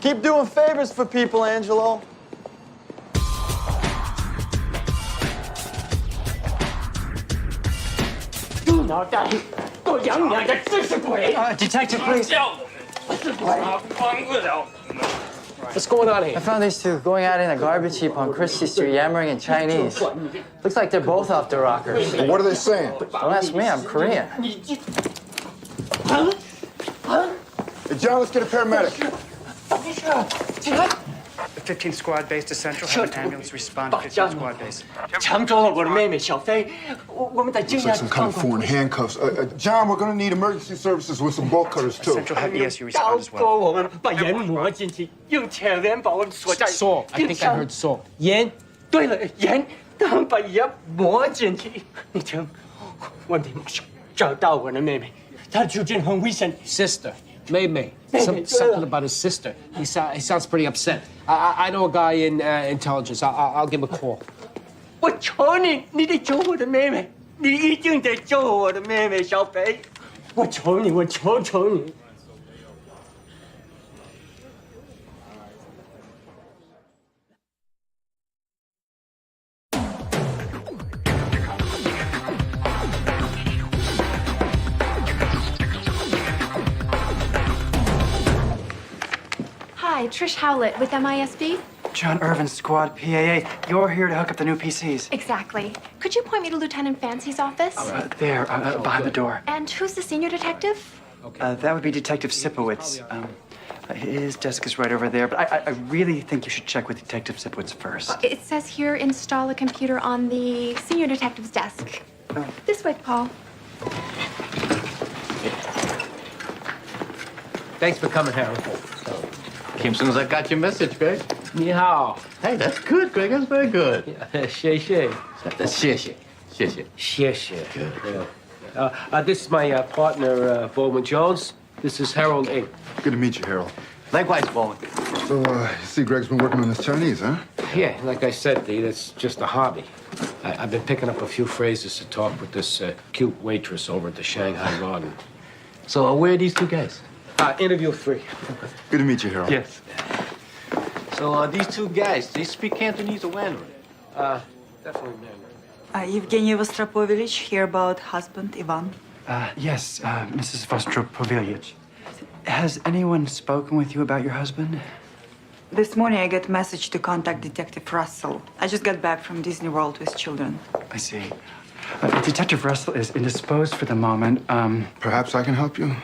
Keep doing favors for people, Angelo. Detective, please. What's going on here? I found these 2 going out in a garbage heap on Christie Street, yammering in Chinese. Looks like they're both off their rockers. What are they saying? Don't ask me, I'm Korean. Hey, John, let's get a paramedic. The 15th squad base to Central. Have an ambulance respond to 15th squad base. 抢走了我的妹妹小飞，我们在惊 Looks 讶 like some kind of foreign handcuffs. John, we're gonna need emergency services with some bolt cutters, too. Central have ESU respond as 告 well. 我们把盐磨进去，用铁链把我们锁在 Saw. I think I heard saw. 盐，对了，盐，他们把盐磨进去。你听，我得马上找到我的妹妹，她处境很危险。 Sister. May. Something about his sister. He sounds pretty upset. I know a guy in intelligence. I'll give him a call. 我求你，你得救我的妹妹，你一定得救我的妹妹小飞。我求你，我求你。Hi, Trish Howlett with MISB. John Irvin, Squad PAA. You're here to hook up the new PCs. Exactly. Could you point me to Lieutenant Fancy's office? There, behind the door. And who's the senior detective? That would be Detective Sipowicz. His desk is right over there, but I really think you should check with Detective Zipwitz first. It says here install a computer on the senior detective's desk. This way, Paul. Thanks for coming, Harold. Came soon as I got your message, Greg. Ni hao. Hey, that's good, Greg. That's very good. Xie xie. That's xie. Xie xie. Good. This is my partner, Bowman Jones. This is Harold Inc. Good to meet you, Harold. Likewise, Bowman. So, you see Greg's been working on this Chinese, huh? Yeah, like I said, Dee, that's just a hobby. I've been picking up a few phrases to talk with this cute waitress over at the Shanghai Garden. So, where are these two guys? Interview 3. Good to meet you, Harold. Yes. So, these two guys, they speak Cantonese or Mandarin? Definitely Mandarin. Evgeny Vostropovich here about husband Ivan. Yes, Mrs. Vostropovich. Has anyone spoken with you about your husband? This morning I got a message to contact Detective Russell. I just got back from Disney World with children. I see. Detective Russell is indisposed for the moment. Perhaps I can help you?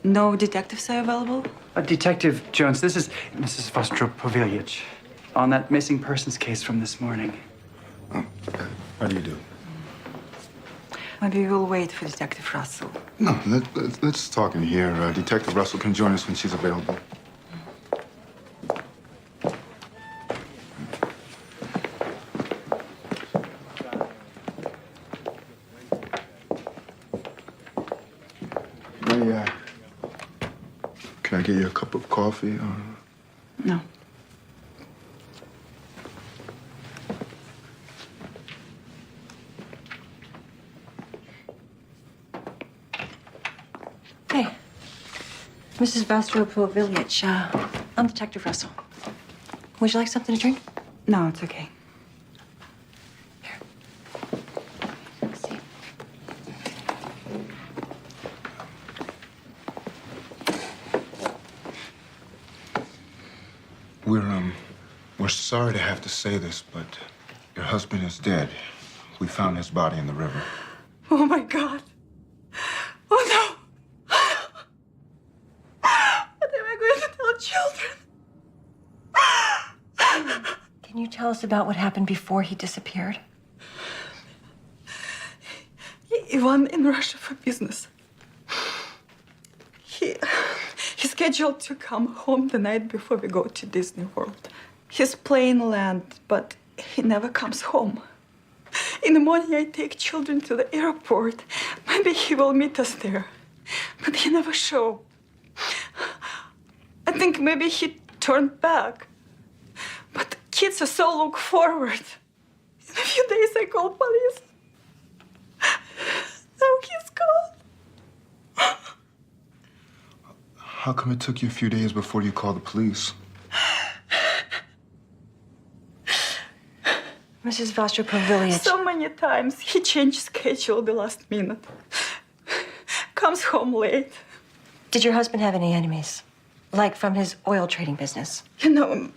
No detectives are available? Detective Jones, this is Mrs. Vostropovich on that missing persons case from this morning. Oh, how do you do? Maybe we'll wait for Detective Russell. No, let's talk in here. Detective Russell can join us when she's available. Can I get you a cup of coffee? No. Hey, Mrs. Vostropovich, I'm Detective Russell. Would you like something to drink? No, it's okay. We're sorry to have to say this, but your husband is dead. We found his body in the river. Oh my God. Oh no. What am I going to tell children? Can you tell us about what happened before he disappeared? Ivan in Russia for business. He's scheduled to come home the night before we go to Disney World. His plane lands, but he never comes home. In the morning, I take children to the airport. Maybe he will meet us there. But he never shows. I think maybe he turned back. But kids are so look forward. In a few days, I call police. Now he's gone. How come it took you a few days before you called the police? Mrs. Vostropovich. So many times he changed schedule the last minute. Comes home late. Did your husband have any enemies? Like from his oil trading business? You know,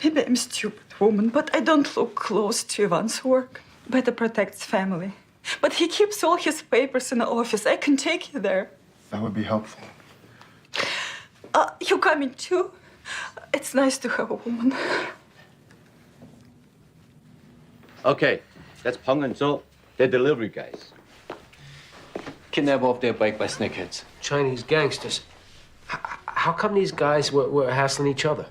maybe I'm a stupid woman, but I don't look close to Ivan's work. Better protects family. But he keeps all his papers in the office. I can take you there. That would be helpful. You coming too? It's nice to have a woman. Okay, that's Peng and Zhou. They're delivery guys. Kidnapped off their bike by snakeheads. Chinese gangsters. How come these guys were hassling each other?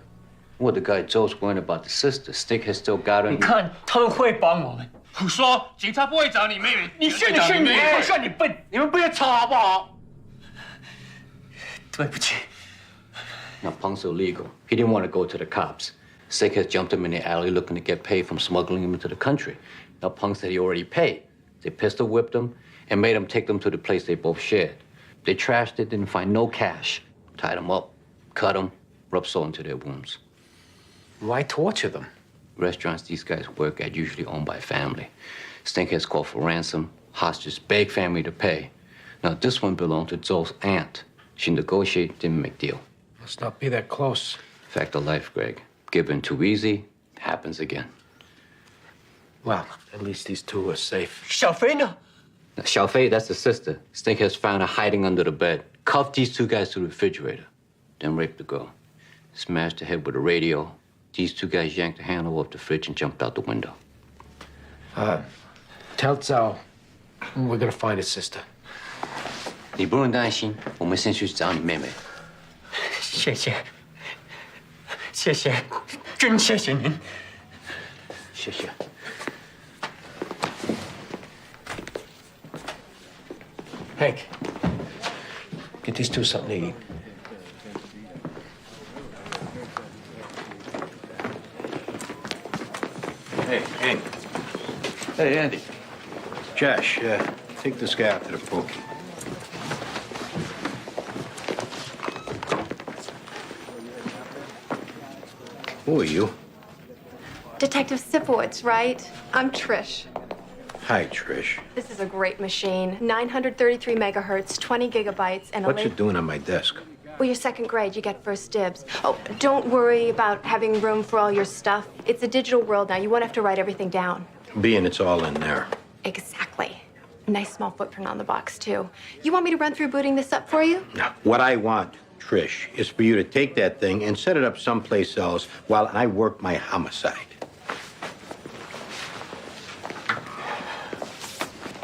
Well, the guy Zhou's worrying about the sister. Snakehead still got her. 你看，他们会帮我们。胡说，警察不会找你妹妹。你是你，我算你笨。你们不要吵好不好？对不起。 Now, Peng's illegal. He didn't want to go to the cops. Snakehead jumped him in the alley looking to get paid from smuggling him into the country. Now, Peng said he already paid. They pistol whipped him and made him take them to the place they both shared. They trashed it, didn't find no cash. Tied him up, cut him, rubbed salt into their wounds. Why torture them? Restaurants these guys work at usually owned by family. Snakeheads call for ransom. Hostages beg family to pay. Now, this one belonged to Zhou's aunt. She negotiated, didn't make deal. Must not be that close. Fact of life, Greg. Given too easy, happens again. Well, at least these two are safe. 小飞呢？ Now, Xiaofei, that's the sister. Snakeheads found her hiding under the bed. Cuffed these two guys to the refrigerator. then raped the girl. Smashed her head with a radio. These two guys yanked the handle off the fridge and jumped out the window. Tell Zhao we're gonna find his sister. 你不用担心，我们先去找你妹妹。谢谢，谢谢，真谢谢您。谢谢。Hank, get these two something to eat. Hey, Hank. Hey, Andy. Josh, take this guy out to the pokey. Who are you? Detective Sipowicz, right? I'm Trish. Hi, Trish. This is a great machine. 933 megahertz, 20 gigabytes, and a What you doing on my desk? Well, you're second grade. You get first dibs. Oh, don't worry about having room for all your stuff. It's a digital world now. You won't have to write everything down. Being it's all in there. Exactly. Nice small footprint on the box, too. You want me to run through booting this up for you? Now, what I want, Trish, is for you to take that thing and set it up someplace else while I work my homicide.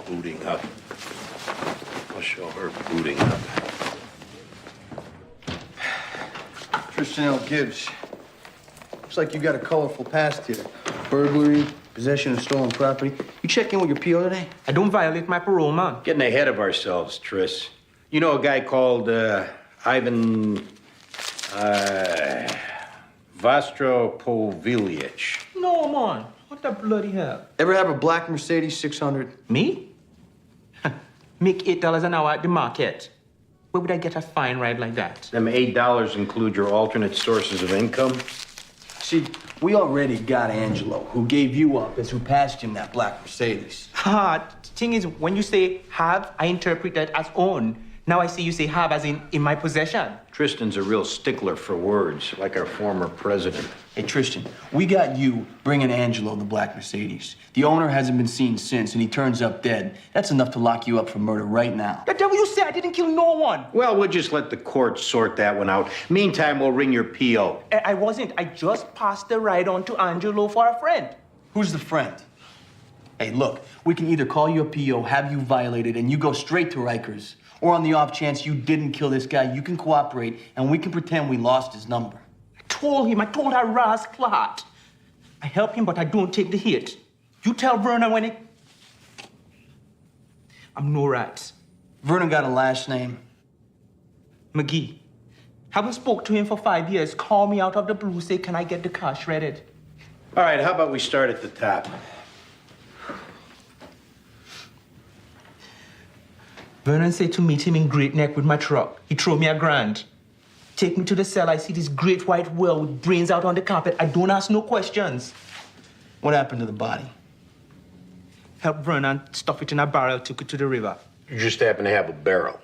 Booting up. I'll show her booting up. Tristan L. Gibbs. Looks like you got a colorful past here. Burglary, possession of stolen property. You check in with your PO today? I don't violate my parole, man. Getting ahead of ourselves, Tris. You know a guy called Ivan Vostropovilic? No, man. What the bloody hell? Ever have a black Mercedes 600? Me? Make $8 an hour at the market. Where would I get a fine ride like that? Them $8 include your alternate sources of income? See, we already got Angelo, who gave you up as who passed him that black Mercedes. Thing is, when you say have, I interpret that as own. Now I see you say have as in my possession. Tristan's a real stickler for words, like our former president. Hey, Tristan, we got you bringing Angelo the black Mercedes. The owner hasn't been seen since, and he turns up dead. That's enough to lock you up for murder right now. The devil you say I didn't kill no one. Well, we'll just let the court sort that one out. Meantime, we'll ring your PO. I wasn't. I just passed the ride on to Angelo for a friend. Who's the friend? Hey, look, we can either call you a PO, have you violated, and you go straight to Rikers. Or on the off chance you didn't kill this guy, you can cooperate, and we can pretend we lost his number. I told that rascal. I help him, but I don't take the hit. You tell Vernon when it... I'm no rat. Vernon got a last name? McGee. Haven't spoke to him for 5 years. Call me out of the blue, say, can I get the car shredded? All right, how about we start at the top? Vernon said to meet him in Great Neck with my truck. He threw me $1,000. Take me to the cell. I see this great white whale with brains out on the carpet. I don't ask no questions. What happened to the body? Help Vernon stuff it in a barrel, took it to the river. You just happen to have a barrel.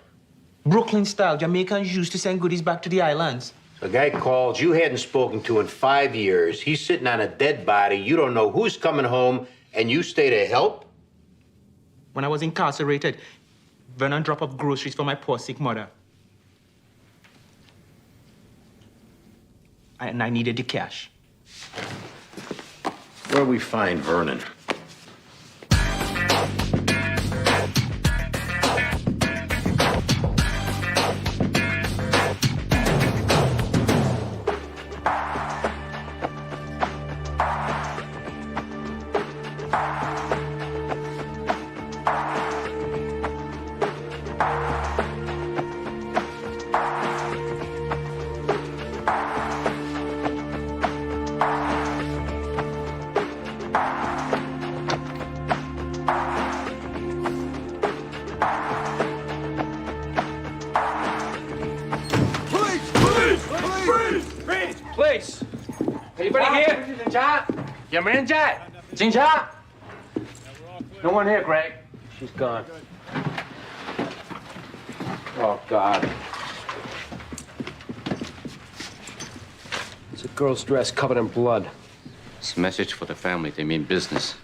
Brooklyn style. Jamaicans used to send goodies back to the islands. So a guy calls, you hadn't spoken to in 5 years. He's sitting on a dead body. You don't know who's coming home, and you stay to help? When I was incarcerated, Vernon dropped off groceries for my poor sick mother. And I needed the cash. Where'd we find Vernon? Please! Anybody here? No one here, Greg. She's gone. Oh, God. It's a girl's dress covered in blood. It's a message for the family. They mean business.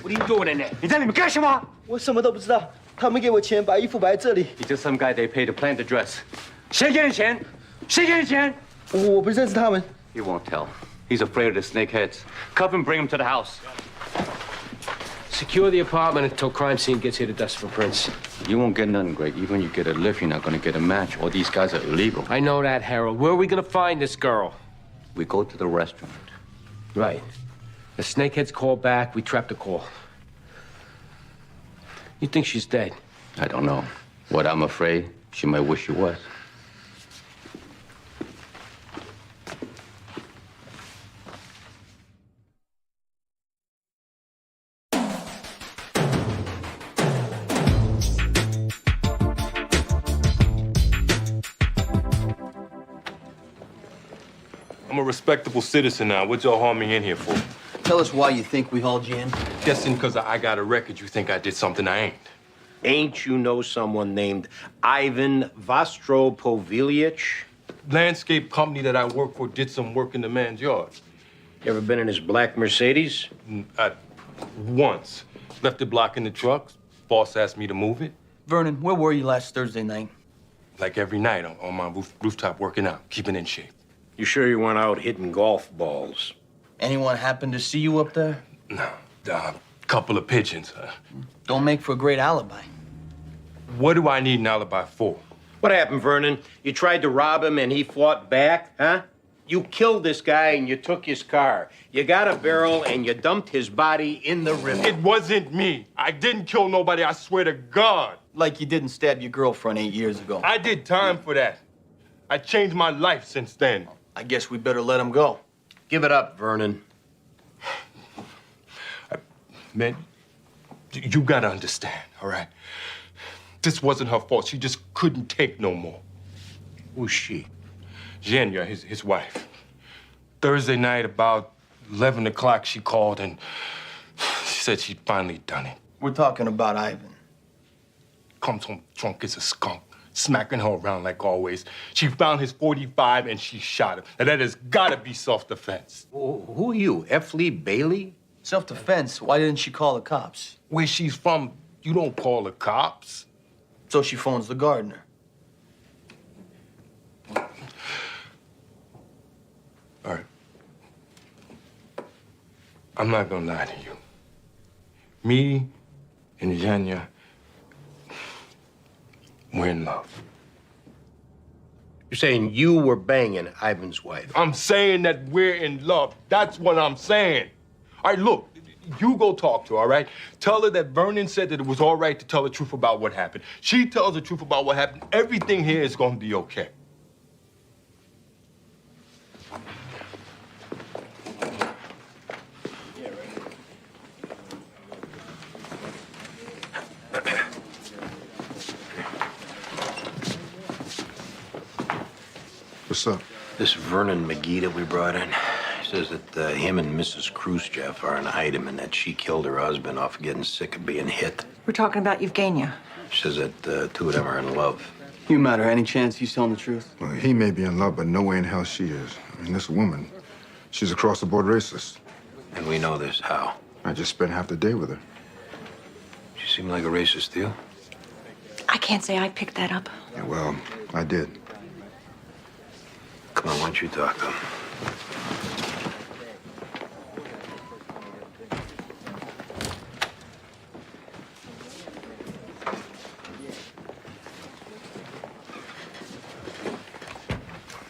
What are you doing in there? 你在里面干什么？我什么都不知道。他们给我钱，把衣服摆在这里。 He's just some guy they pay to plant the dress. 谁给你钱？谁给你钱？我不认识他们。 He won't tell. He's afraid of the snakeheads. Cuff him, bring him to the house. Secure the apartment until crime scene gets here to dust for prints. You won't get nothing, Greg. Even you get a lift, you're not gonna get a match. All these guys are illegal. I know that, Harold. Where are we gonna find this girl? We go to the restaurant. Right. The snakeheads call back, we trap the call. You think she's dead? I don't know. What I'm afraid, she might wish she was. I'm a respectable citizen now. What y'all haul me in here for? Tell us why you think we hauled you in. Guessing because I got a record, you think I did something I ain't. Ain't you know someone named Ivan Vostropoviliich? Landscape company that I work for did some work in the man's yard. You ever been in his black Mercedes? Once. Left it blocking the truck. Boss asked me to move it. Vernon, where were you last Thursday night? Like every night on my rooftop working out, keeping in shape. You sure you weren't out hitting golf balls? Anyone happen to see you up there? No. Couple of pigeons. Don't make for a great alibi. What do I need an alibi for? What happened, Vernon? You tried to rob him and he fought back, huh? You killed this guy and you took his car. You got a barrel and you dumped his body in the river. It wasn't me. I didn't kill nobody, I swear to God. Like you didn't stab your girlfriend 8 years ago. I did time for that. I changed my life since then. I guess we better let him go. Give it up, Vernon. Man, you gotta understand, all right? This wasn't her fault. She just couldn't take no more. Who's she? Zhenya, his wife. Thursday night, about 11 o'clock, she called and she said she'd finally done it. We're talking about Ivan. Comes home drunk as a skunk, smacking her around like always. She found his .45 and she shot him. Now that has gotta be self-defense. Who are you, F. Lee Bailey? Self-defense? Why didn't she call the cops? Where she's from, you don't call the cops. So she phones the gardener. All right. I'm not gonna lie to you. Me and Zhenya, we're in love. You're saying you were banging Ivan's wife? I'm saying that we're in love. That's what I'm saying. All right, look, you go talk to her, all right? Tell her that Vernon said that it was all right to tell the truth about what happened. She tells the truth about what happened. Everything here is gonna be okay. What's up? This Vernon McGee that we brought in, he says that him and Mrs. Khrushchev are an item and that she killed her husband off getting sick of being hit. We're talking about Evgenia. She says that the two of them are in love. You matter. Any chance he's telling the truth? Well, he may be in love, but no way in hell she is. I mean, this woman, she's across-the-board racist. And we know this. How? I just spent half the day with her. She seemed like a racist to you? I can't say I picked that up. Yeah, well, I did. Come on, why don't you talk to him?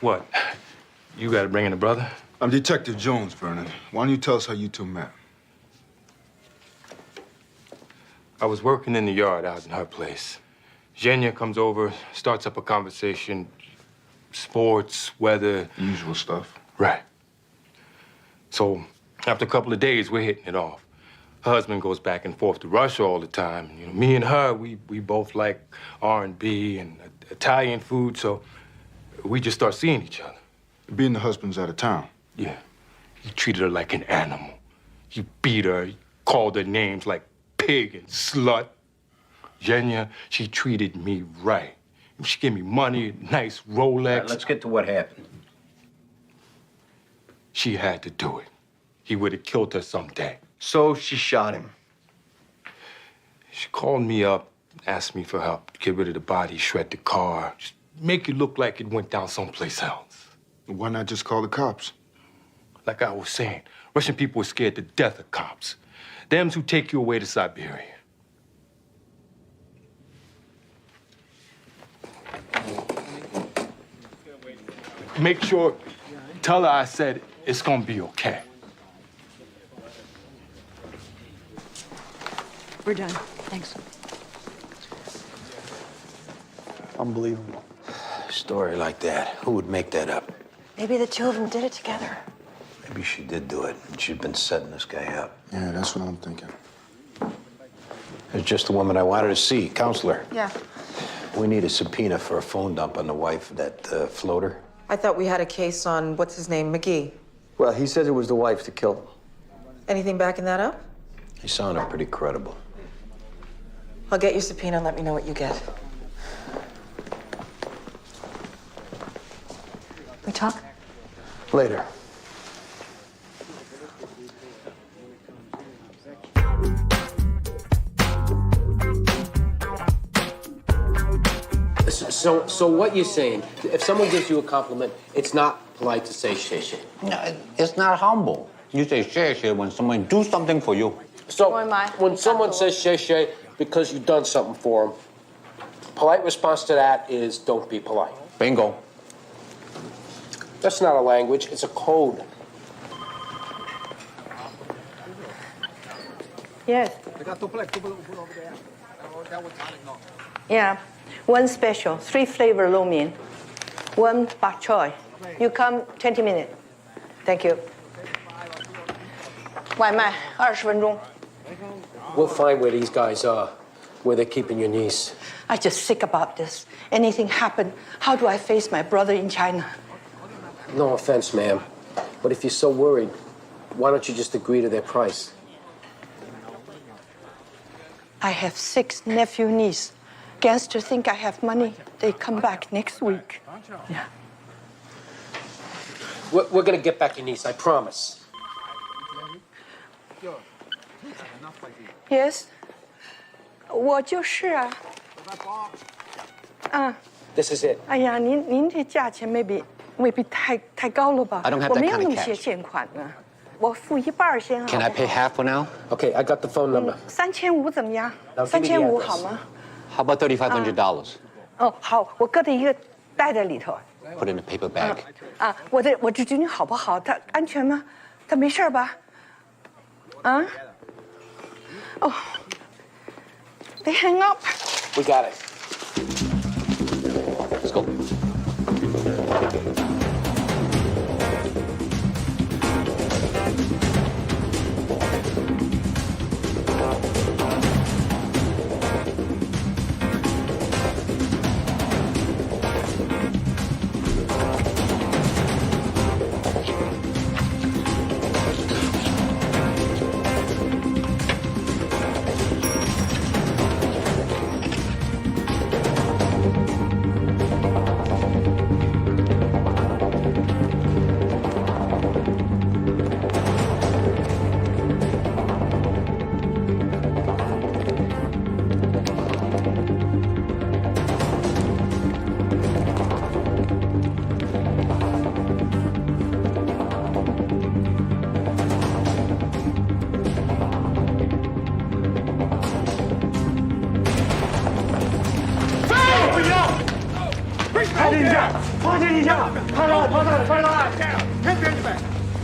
What? You gotta bring in a brother? I'm Detective Jones, Vernon. Why don't you tell us how you two met? I was working in the yard out in her place. Zhenya comes over, starts up a conversation. Sports, weather. Usual stuff. Right. So after a couple of days, we're hitting it off. Her husband goes back and forth to Russia all the time. You know, me and her, we both like R&B and Italian food, so we just start seeing each other. Being the husband's out of town. Yeah. He treated her like an animal. He beat her, he called her names like pig and slut. Zhenya, she treated me right. She gave me money, nice Rolex. Right, let's get to what happened. She had to do it. He would have killed her someday. So she shot him. She called me up, asked me for help to get rid of the body, shred the car, just make it look like it went down someplace else. Why not just call the cops? Like I was saying, Russian people are scared to death of cops. Them who take you away to Siberia. Make sure, tell her I said it's gonna be okay. We're done. Thanks. Unbelievable. Story like that, who would make that up? Maybe the two of them did it together. Maybe she did do it, and she'd been setting this guy up. Yeah, that's what I'm thinking. It's just the woman I wanted to see, counselor. Yeah. We need a subpoena for a phone dump on the wife of that floater. I thought we had a case on, what's his name, McGee. Well, he says it was the wife that killed him. Anything backing that up? He sounded pretty credible. I'll get your subpoena and let me know what you get. We talk? Later. So what you're saying, if someone gives you a compliment, it's not polite to say shit. No, it's not humble. You say share when someone do something for you. So when someone says shit because you've done something for them, polite response to that is don't be polite. Bingo. That's not a language, it's a code. Yes. Yeah. One special, 3 flavor lo mein, 1 bok choy. You come 20 minutes. Thank you. 外卖20分钟. We'll find where these guys are, where they're keeping your niece. I'm just sick about this. Anything happen, how do I face my brother in China? No offense, ma'am, but if you're so worried, why don't you just agree to their price? I have 6 nephew niece. Gangsters think I have money. They come back next week. Yeah. We're gonna get back your niece, I promise. Yes. 我就是啊。This is it. 哎呀，您这价钱未必太高了吧？ I don't have that 我没有 kind 那 of 么些 cash. 现款呢，我付一半先好。 Can I pay half for now? Okay, I got the phone number. 3500怎么样 Now give me the ？3500 address. 好吗？ How about $3,500? 哦，好，我搁在一个袋子里头。 Put in a paper bag. 我这侄女好不好？她安全吗？她没事吧？啊？哦。They hang up. We got it. Let's go.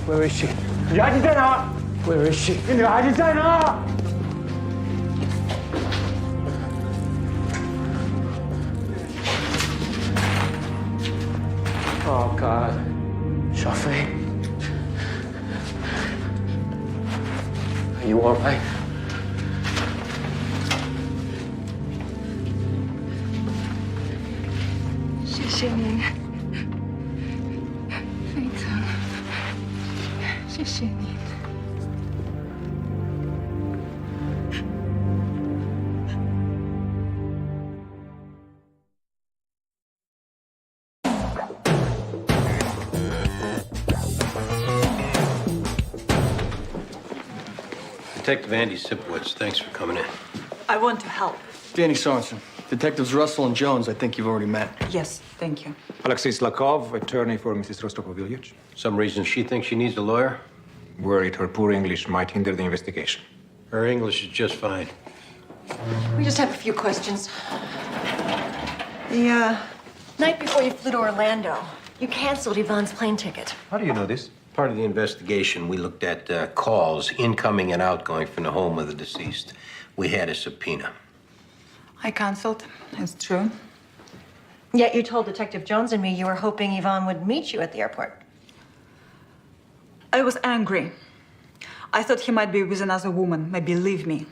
Where is she? 女孩子在哪 Where is she? 女孩子在哪 Oh God. 小飞 Are you all right? 谢谢您，非常谢谢您。Detective Andy Sipowicz, thanks for coming in. I want to help. Danny Sorensen. Detectives Russell and Jones, I think you've already met. Yes, thank you. Alexei Slakov, attorney for Mrs. Rostropovich. Some reason she thinks she needs a lawyer? Worried her poor English might hinder the investigation. Her English is just fine. We just have a few questions. The night before you flew to Orlando, you canceled Yvonne's plane ticket. How do you know this? Part of the investigation, we looked at calls incoming and outgoing from the home of the deceased. We had a subpoena. I canceled. It's true. Yet you told Detective Jones and me you were hoping Yvonne would meet you at the airport. I was angry. I thought he might be with another woman, maybe leave me.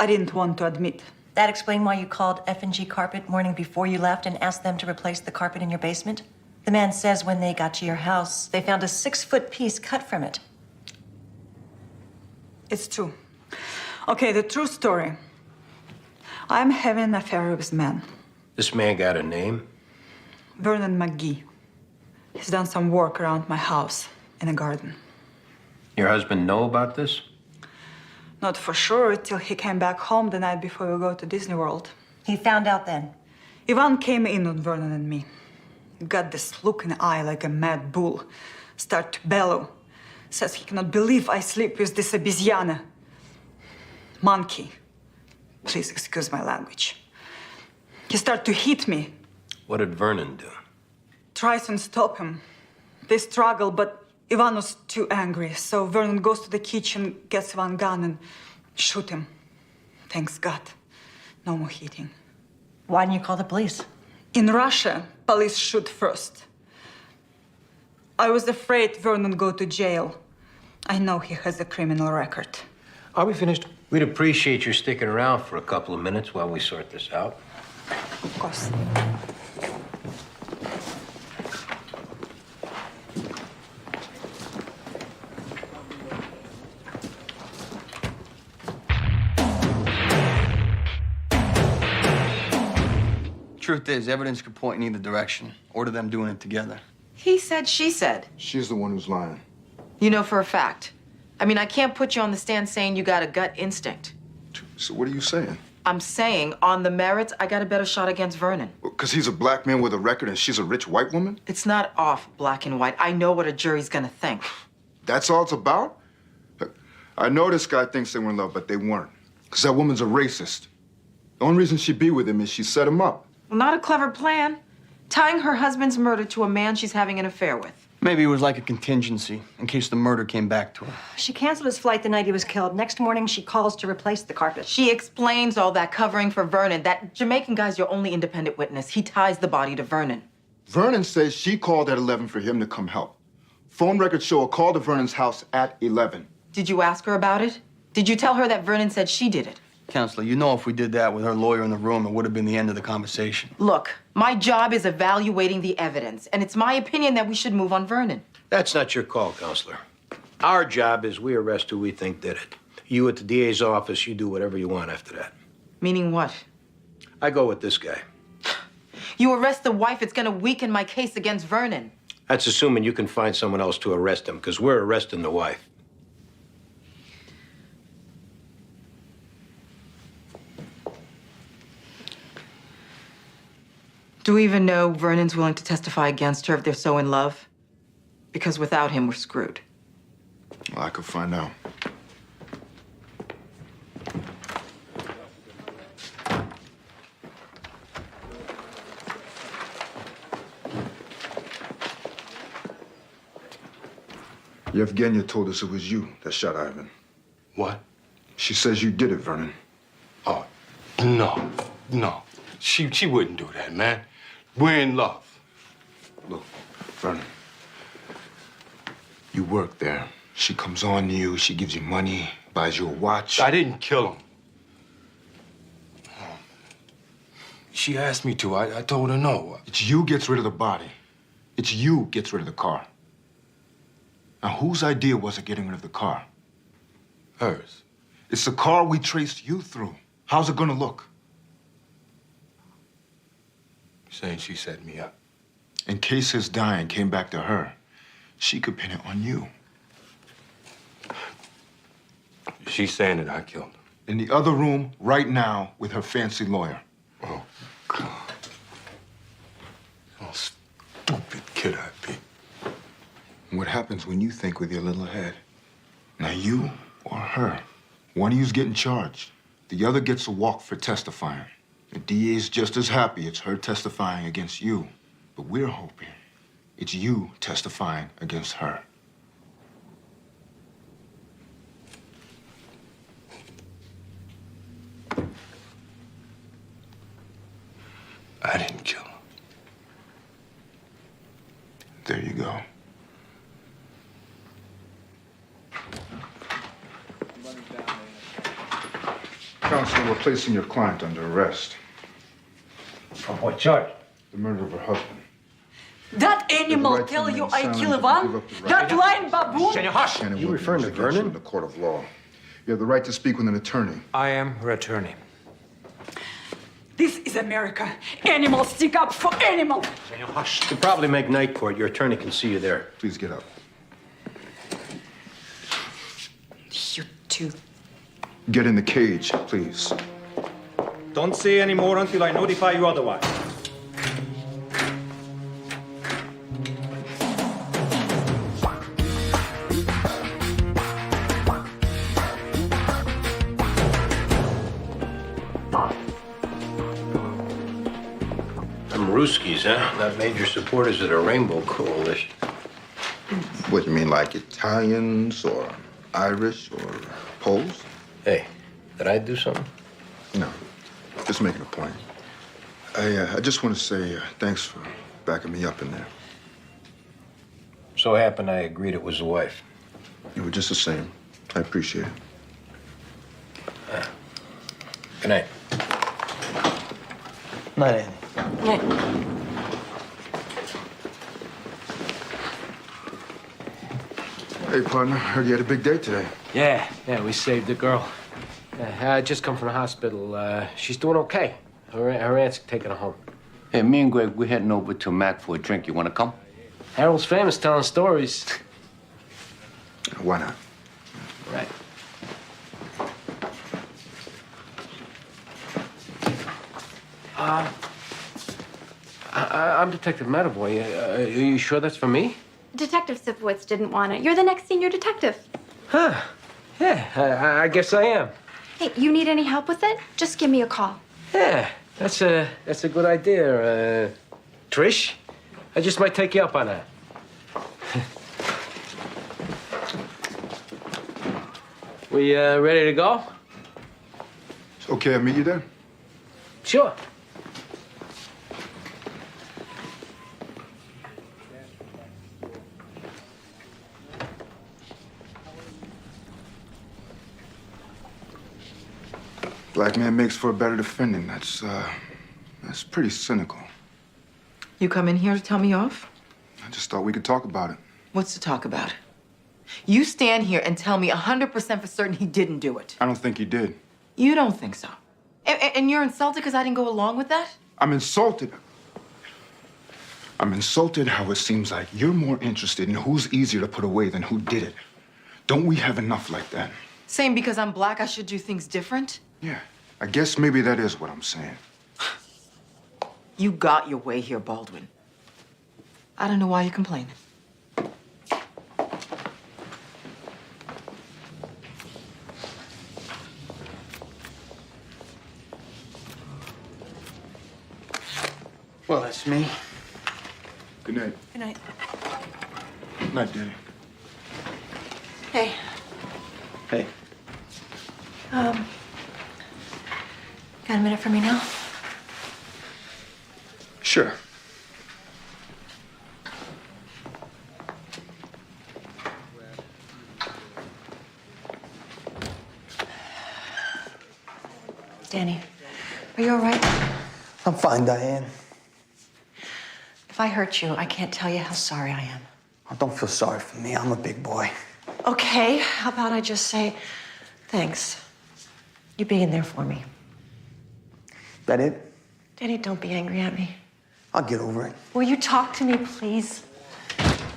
I didn't want to admit. That explained why you called F&G Carpet morning before you left and asked them to replace the carpet in your basement? The man says when they got to your house, they found a 6-foot piece cut from it. It's true. Okay, the true story. I'm having an affair with a man. This man got a name? Vernon McGee. He's done some work around my house in a garden. Your husband know about this? Not for sure till he came back home the night before we go to Disney World. He found out then? Ivan came in on Vernon and me. Got this look in the eye like a mad bull. Start to bellow. Says he cannot believe I sleep with this обезьяна. Monkey. Please excuse my language. He started to hit me. What did Vernon do? Tries to stop him. They struggle, but Ivan was too angry. So Vernon goes to the kitchen, gets one gun and shoot him. Thanks God. No more hitting. Why didn't you call the police? In Russia, police shoot first. I was afraid Vernon go to jail. I know he has a criminal record. Are we finished? We'd appreciate your sticking around for a couple of minutes while we sort this out. Of course. Truth is, evidence could point in either direction, or to them doing it together. He said, she said. She's the one who's lying. You know for a fact. I mean, I can't put you on the stand saying you got a gut instinct. So what are you saying? I'm saying, on the merits, I got a better shot against Vernon. Because he's a black man with a record and she's a rich white woman? It's not off black and white. I know what a jury's gonna think. That's all it's about? Look, I know this guy thinks they were in love, but they weren't. Because that woman's a racist. The only reason she'd be with him is she set him up. Well, not a clever plan. Tying her husband's murder to a man she's having an affair with. Maybe it was like a contingency, in case the murder came back to her. She canceled his flight the night he was killed. Next morning, she calls to replace the carpet. She explains all that covering for Vernon. That Jamaican guy's your only independent witness. He ties the body to Vernon. Vernon says she called at 11 for him to come help. Phone records show a call to Vernon's house at 11. Did you ask her about it? Did you tell her that Vernon said she did it? Counselor, you know if we did that with her lawyer in the room, it would have been the end of the conversation. Look, my job is evaluating the evidence, and it's my opinion that we should move on Vernon. That's not your call, Counselor. Our job is we arrest who we think did it. You at the DA's office, you do whatever you want after that. Meaning what? I go with this guy. You arrest the wife, it's gonna weaken my case against Vernon. That's assuming you can find someone else to arrest him, because we're arresting the wife. Do we even know Vernon's willing to testify against her if they're so in love? Because without him, we're screwed. Well, I could find out. Yevgenia told us it was you that shot Ivan. What? She says you did it, Vernon. Oh, no. She wouldn't do that, man. We're in love. Look, Vernon, you work there. She comes on you, she gives you money, buys you a watch. I didn't kill him. She asked me to. I told her no. It's you gets rid of the body. It's you gets rid of the car. Now, whose idea was it getting rid of the car? Hers. It's the car we traced you through. How's it gonna look? Saying she set me up. In case his dying came back to her, she could pin it on you. She's saying that I killed him. In the other room right now with her fancy lawyer. Oh, God. How stupid kid I be. And what happens when you think with your little head? Now, you or her, one of you's getting charged. The other gets a walk for testifying. The DA's just as happy it's her testifying against you. But we're hoping it's you testifying against her. I didn't kill him. There you go. Counsel, we're placing your client under arrest. For what charge? The murder of her husband. That animal tell you I kill Ivan? That lying baboon? Shannon, you referring to Vernon? In the court of law. You have the right to speak with an attorney. I am her attorney. This is America. Animals stick up for animals. Hush. You probably make night court. Your attorney can see you there. Please get up. You two. Get in the cage, please. Don't say any more until I notify you otherwise. Them Ruskies, huh? Not major supporters of the Rainbow Coalition. What, you mean like Italians or Irish or Poles? Hey, did I do something? No, just making a point. I just want to say thanks for backing me up in there. So happened I agreed it was the wife. You were just the same. I appreciate it. Good night. Night, Andy. Hey, partner, heard you had a big day today. Yeah, we saved the girl. I just come from the hospital. She's doing okay. Her aunt's taking her home. Hey, me and Greg, we're heading over to Mac for a drink. You want to come? Harold's famous telling stories. Why not? Right. I'm Detective Matterboy. Are you sure that's for me? Detective Sipowicz didn't want it. You're the next senior detective. Huh. Yeah, I guess I am. Hey, you need any help with it? Just give me a call. Yeah, that's a good idea. Trish, I just might take you up on that. We ready to go? It's okay, I'll meet you there. Sure. Black man makes for a better defendant. That's pretty cynical. You come in here to tell me off? I just thought we could talk about it. What's to talk about? You stand here and tell me 100% for certain he didn't do it. I don't think he did. You don't think so? And you're insulted because I didn't go along with that? I'm insulted. I'm insulted how it seems like you're more interested in who's easier to put away than who did it. Don't we have enough like that? Saying because I'm black I should do things different? Yeah, I guess maybe that is what I'm saying. You got your way here, Baldwin. I don't know why you're complaining. Well, that's me. Good night. Good night. Night, Daddy. Hey. Hey. Got a minute for me now? Sure. Danny, are you all right? I'm fine, Diane. If I hurt you, I can't tell you how sorry I am. Oh, don't feel sorry for me. I'm a big boy. Okay, how about I just say thanks. You being there for me. That it? Danny, don't be angry at me. I'll get over it. Will you talk to me, please?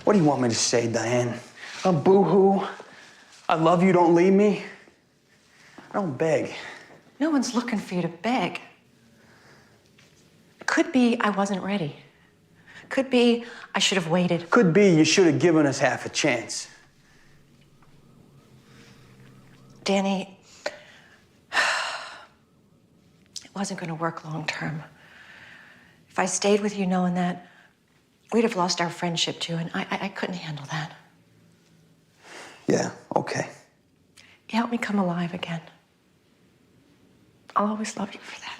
What do you want me to say, Diane? I'm boo-hoo. I love you, don't leave me. I don't beg. No one's looking for you to beg. Could be I wasn't ready. Could be I should have waited. Could be you should have given us half a chance. Danny, it wasn't going to work long term. If I stayed with you knowing that, we'd have lost our friendship too, and I couldn't handle that. Yeah, okay. You helped me come alive again. I'll always love you for that.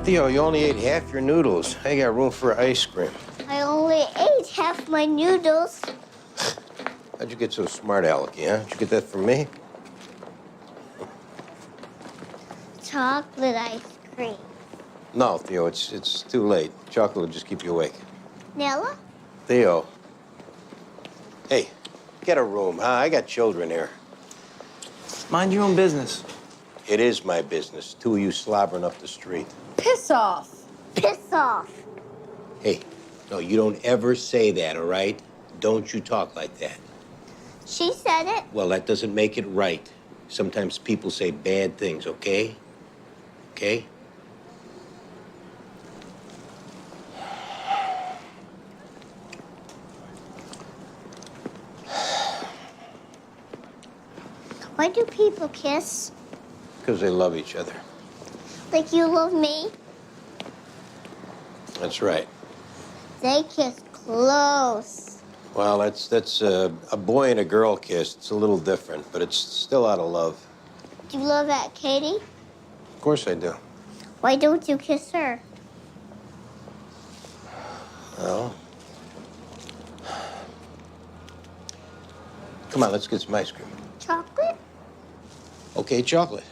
Theo, you only ate half your noodles. I got room for ice cream. I only ate half my noodles. How'd you get so smart, Alecky, huh? Did you get that from me? Chocolate ice cream. No, Theo, it's too late. Chocolate will just keep you awake. Nella? Theo. Hey, get a room, huh? I got children here. Mind your own business. It is my business. Two of you slobbering up the street. Piss off. Piss off. Hey, no, you don't ever say that, all right? Don't you talk like that. She said it. Well, that doesn't make it right. Sometimes people say bad things, okay? Okay? Why do people kiss? Because they love each other. Like you love me? That's right. They kiss close. Well, that's a boy and a girl kiss. It's a little different, but it's still out of love. Do you love Aunt Katie? Of course I do. Why don't you kiss her? Well, come on, let's get some ice cream. Chocolate? Okay, chocolate.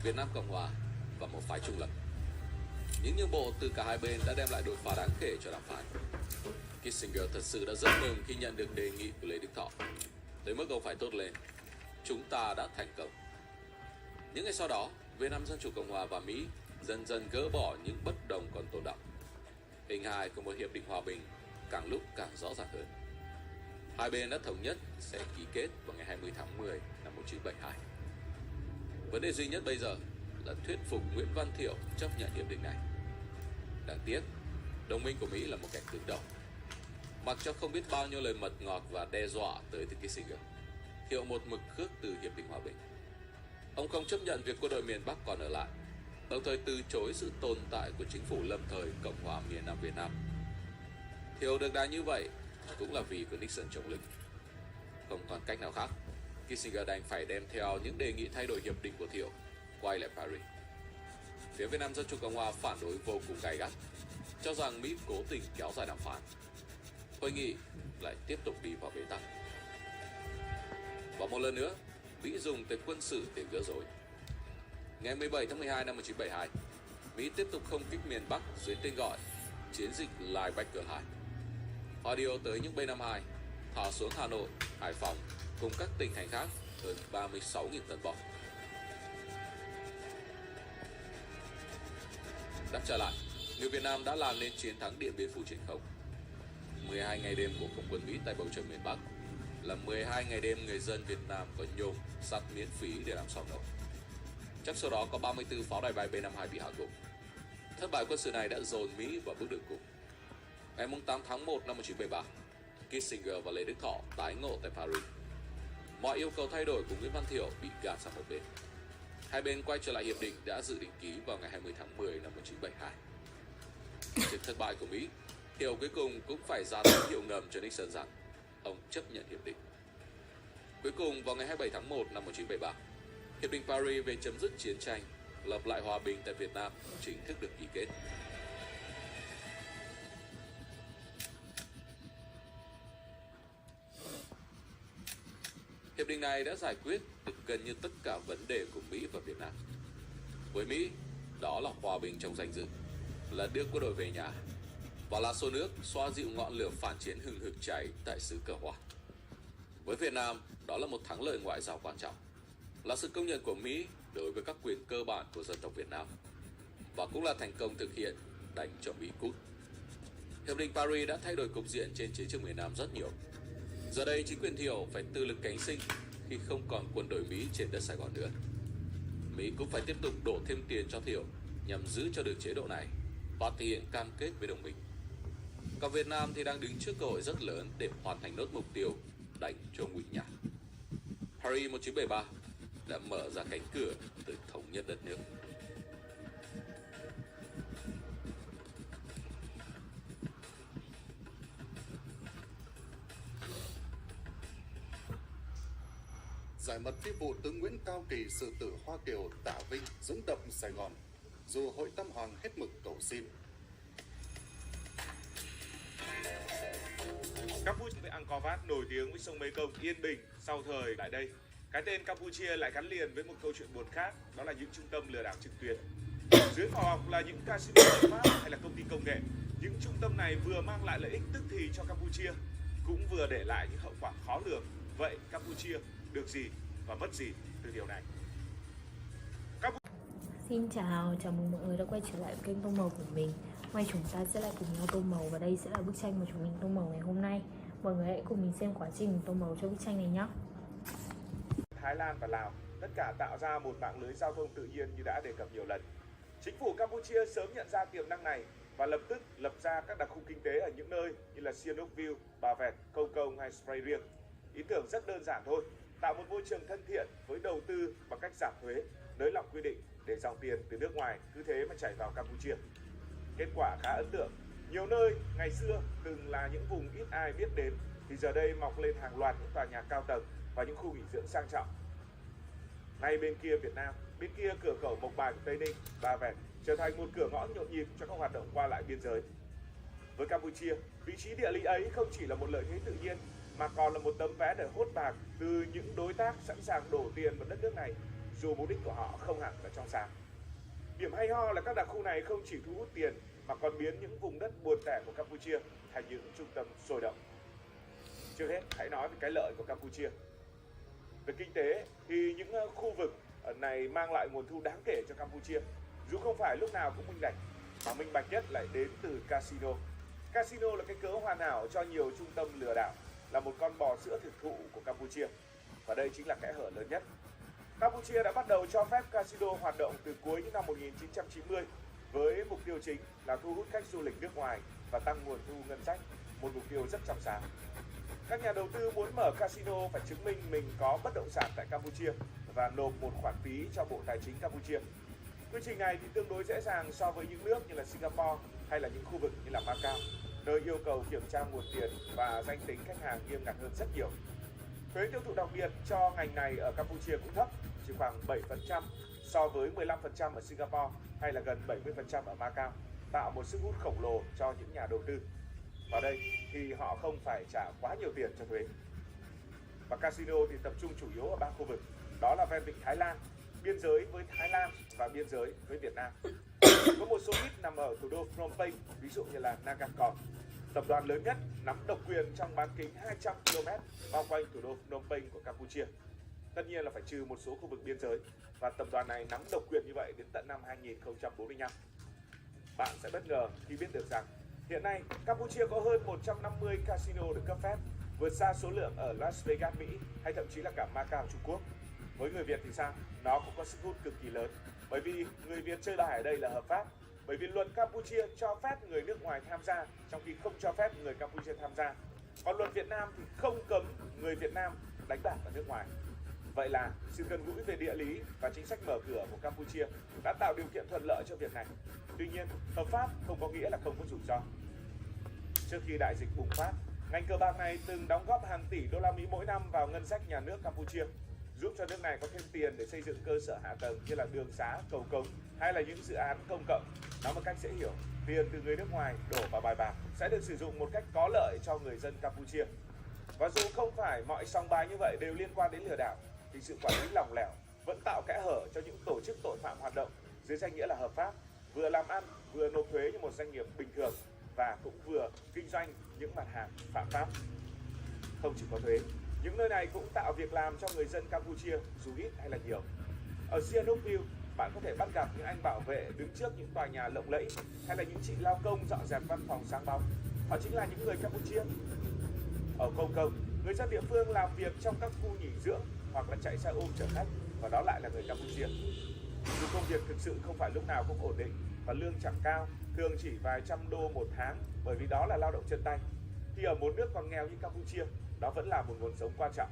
Việt Nam Cộng Hòa và một phái trung lập. Những nhượng bộ từ cả hai bên đã đem lại đột phá đáng kể cho đàm phán. Kissinger thật sự đã rất mừng khi nhận được đề nghị của Lê Đức Thọ. Tới mức ông phải thốt lên, chúng ta đã thành công. Những ngày sau đó, Việt Nam Dân Chủ Cộng Hòa và Mỹ dần dần gỡ bỏ những bất đồng còn tồn đọng. Hình hài của một hiệp định hòa bình càng lúc càng rõ ràng hơn. Hai bên đã thống nhất sẽ ký kết vào ngày 20 tháng 10 năm 1972. Vấn đề duy nhất bây giờ là thuyết phục Nguyễn Văn Thiệu chấp nhận hiệp định này. Đáng tiếc, đồng minh của Mỹ là một kẻ cứng đầu. Mặc cho không biết bao nhiêu lời mật ngọt và đe dọa tới từ Kissinger, Thiệu một mực khước từ hiệp định hòa bình. Ông không chấp nhận việc quân đội miền Bắc còn ở lại, đồng thời từ chối sự tồn tại của chính phủ lâm thời Cộng hòa miền Nam Việt Nam. Thiệu được đà như vậy cũng là vì của Nixon chống lưng. Không còn cách nào khác, Kissinger đành phải đem theo những đề nghị thay đổi hiệp định của Thiệu quay lại Paris. Phía Việt Nam Dân Chủ Cộng Hòa phản đối vô cùng gay gắt, cho rằng Mỹ cố tình kéo dài đàm phán. Hội nghị lại tiếp tục đi vào bế tắc. Và một lần nữa, Mỹ dùng tới quân sự để gỡ rối. Ngày 17 tháng 12 năm 1972, Mỹ tiếp tục không kích miền Bắc dưới tên gọi Chiến dịch Linebacker 2. Họ điều tới những B-52, thả xuống Hà Nội, Hải Phòng cùng các tỉnh thành khác hơn 36.000 tấn bom. Đáp trả lại, người Việt Nam đã làm nên chiến thắng Điện Biên Phủ trên không. 12 ngày đêm của không quân Mỹ tại bầu trời miền Bắc là 12 ngày đêm người dân Việt Nam có nhôm, sắt miễn phí để làm sao nổ. Chắc sau đó có 34 pháo đài bay B-52 bị hạ gục. Thất bại quân sự này đã dồn Mỹ vào bước đường cùng. Ngày 8 tháng 1 năm 1973, Kissinger và Lê Đức Thọ tái ngộ tại Paris. Mọi yêu cầu thay đổi của Nguyễn Văn Thiệu bị gạt sang một bên. Hai bên quay trở lại hiệp định đã dự định ký vào ngày 20 tháng 10 năm 1972. Trước thất bại của Mỹ, Thiệu cuối cùng cũng phải ra tín hiệu ngầm cho Nixon rằng ông chấp nhận hiệp định. Cuối cùng vào ngày 27 tháng 1 năm 1973, hiệp định Paris về chấm dứt chiến tranh, lập lại hòa bình tại Việt Nam chính thức được ký kết. này đã giải quyết được gần như tất cả vấn đề của Mỹ và Việt Nam. Với Mỹ, đó là hòa bình trong danh dự, là đưa quân đội về nhà, và là xô nước xoa dịu ngọn lửa phản chiến hừng hực cháy tại xứ cờ hoa. Với Việt Nam, đó là một thắng lợi ngoại giao quan trọng, là sự công nhận của Mỹ đối với các quyền cơ bản của dân tộc Việt Nam, và cũng là thành công thực hiện đánh cho Mỹ cút. Hiệp định Paris đã thay đổi cục diện trên chiến trường miền Nam rất nhiều. Giờ đây chính quyền Thiệu phải tự lực cánh sinh khi không còn quân đội Mỹ trên đất Sài Gòn nữa. Mỹ cũng phải tiếp tục đổ thêm tiền cho Thiệu nhằm giữ cho được chế độ này và thể hiện cam kết với đồng minh. Còn Việt Nam thì đang đứng trước cơ hội rất lớn để hoàn thành nốt mục tiêu đánh cho Ngụy Nhạc. Paris 1973 đã mở ra cánh cửa từ thống nhất đất nước. Giải mật phi vụ tướng Nguyễn Cao Kỳ sự tử Hoa Kiều Tả Vinh dũng đập Sài Gòn, dù hội Tam Hoàng hết mực cầu xin. Campuchia với Angkor Wat nổi tiếng với sông Mekong yên bình sau thời tại đây. Cái tên Campuchia lại gắn liền với một câu chuyện buồn khác, đó là những trung tâm lừa đảo trực tuyến. Dưới vỏ bọc là những casino Pháp hay là công ty công nghệ, những trung tâm này vừa mang lại lợi ích tức thì cho Campuchia, cũng vừa để lại những hậu quả khó lường. Vậy Campuchia được gì và mất gì từ điều này? Xin chào mừng mọi người đã quay trở lại kênh Tô Màu của mình. Hôm chúng ta sẽ lại cùng nhau tô màu và đây sẽ là bức tranh mà chúng mình tô màu ngày hôm nay. Mọi người hãy cùng mình xem quá trình tô màu cho bức tranh này nhé. Thái Lan và Lào tất cả tạo ra một mạng lưới giao thông tự nhiên như đã đề cập nhiều lần. Chính phủ Campuchia sớm nhận ra tiềm năng này và lập tức lập ra các đặc khu kinh tế ở những nơi như là Sihanouk View, Bà Vẹt, Công Công hay Spray Riêng. Ý tưởng rất đơn giản thôi, tạo một môi trường thân thiện với đầu tư bằng cách giảm thuế, nới lỏng quy định để dòng tiền từ nước ngoài cứ thế mà chảy vào Campuchia. Kết quả khá ấn tượng. Nhiều nơi ngày xưa từng là những vùng ít ai biết đến thì giờ đây mọc lên hàng loạt những tòa nhà cao tầng và những khu nghỉ dưỡng sang trọng. Ngay bên kia Việt Nam, bên kia cửa khẩu Mộc Bài của Tây Ninh, Bà Vẹt trở thành một cửa ngõ nhộn nhịp cho các hoạt động qua lại biên giới. Với Campuchia, vị trí địa lý ấy không chỉ là một lợi thế tự nhiên mà còn là một tấm vé để hốt bạc từ những đối tác sẵn sàng đổ tiền vào đất nước này, dù mục đích của họ không hẳn là trong sáng. Điểm hay ho là các đặc khu này không chỉ thu hút tiền mà còn biến những vùng đất buồn tẻ của Campuchia thành những trung tâm sôi động. Trước hết, hãy nói về cái lợi của Campuchia. Về kinh tế thì những khu vực này mang lại nguồn thu đáng kể cho Campuchia, dù không phải lúc nào cũng minh bạch, mà minh bạch nhất lại đến từ casino. Casino là cái cớ hoàn hảo cho nhiều trung tâm lừa đảo, là một con bò sữa thực thụ của Campuchia. Và đây chính là kẽ hở lớn nhất. Campuchia đã bắt đầu cho phép casino hoạt động từ cuối những năm 1990 với mục tiêu chính là thu hút khách du lịch nước ngoài và tăng nguồn thu ngân sách, một mục tiêu rất trong sáng. Các nhà đầu tư muốn mở casino phải chứng minh mình có bất động sản tại Campuchia và nộp một khoản phí cho Bộ Tài chính Campuchia. Quy trình này thì tương đối dễ dàng so với những nước như là Singapore hay là những khu vực như là Macau, nơi yêu cầu kiểm tra nguồn tiền và danh tính khách hàng nghiêm ngặt hơn rất nhiều. Thuế tiêu thụ đặc biệt cho ngành này ở Campuchia cũng thấp, chỉ khoảng 7% so với 15% ở Singapore hay là gần 70% ở Macau, tạo một sức hút khổng lồ cho những nhà đầu tư. Vào đây thì họ không phải trả quá nhiều tiền cho thuế. Và casino thì tập trung chủ yếu ở 3 khu vực, đó là ven vịnh Thái Lan, biên giới với Thái Lan và biên giới với Việt Nam. Có một số ít nằm ở thủ đô Phnom Penh, ví dụ như là Nagakon. Tập đoàn lớn nhất nắm độc quyền trong bán kính 200 km bao quanh thủ đô Phnom Penh của Campuchia. Tất nhiên là phải trừ một số khu vực biên giới, và tập đoàn này nắm độc quyền như vậy đến tận năm 2045. Bạn sẽ bất ngờ khi biết được rằng hiện nay Campuchia có hơn 150 casino được cấp phép, vượt xa số lượng ở Las Vegas, Mỹ hay thậm chí là cả Macau, Trung Quốc. Với người Việt thì sao? Nó cũng có sức hút cực kỳ lớn, bởi vì người Việt chơi bài ở đây là hợp pháp. Bởi vì luật Campuchia cho phép người nước ngoài tham gia, trong khi không cho phép người Campuchia tham gia. Còn luật Việt Nam thì không cấm người Việt Nam đánh bạc ở nước ngoài. Vậy là sự gần gũi về địa lý và chính sách mở cửa của Campuchia đã tạo điều kiện thuận lợi cho việc này. Tuy nhiên, hợp pháp không có nghĩa là không có rủi ro. Trước khi đại dịch bùng phát, ngành cờ bạc này từng đóng góp hàng tỷ đô la Mỹ mỗi năm vào ngân sách nhà nước Campuchia, giúp cho nước này có thêm tiền để xây dựng cơ sở hạ tầng như là đường xá, cầu cống hay là những dự án công cộng. Nói một cách dễ hiểu, tiền từ người nước ngoài đổ vào bài bạc sẽ được sử dụng một cách có lợi cho người dân Campuchia. Và dù không phải mọi sòng bài như vậy đều liên quan đến lừa đảo, thì sự quản lý lỏng lẻo vẫn tạo kẽ hở cho những tổ chức tội phạm hoạt động dưới danh nghĩa là hợp pháp, vừa làm ăn, vừa nộp thuế như một doanh nghiệp bình thường và cũng vừa kinh doanh những mặt hàng phạm pháp. Không chỉ có thuế, những nơi này cũng tạo việc làm cho người dân Campuchia dù ít hay là nhiều. Ở Sihanoukville, bạn có thể bắt gặp những anh bảo vệ đứng trước những tòa nhà lộng lẫy hay là những chị lao công dọn dẹp văn phòng sáng bóng. Họ chính là những người Campuchia. Ở Hồng Kông, người dân địa phương làm việc trong các khu nghỉ dưỡng hoặc là chạy xe ôm chở khách, và đó lại là người Campuchia. Dù công việc thực sự không phải lúc nào cũng ổn định và lương chẳng cao, thường chỉ vài trăm đô một tháng, bởi vì đó là lao động chân tay, thì ở một nước còn nghèo như Campuchia, đó vẫn là một nguồn sống quan trọng.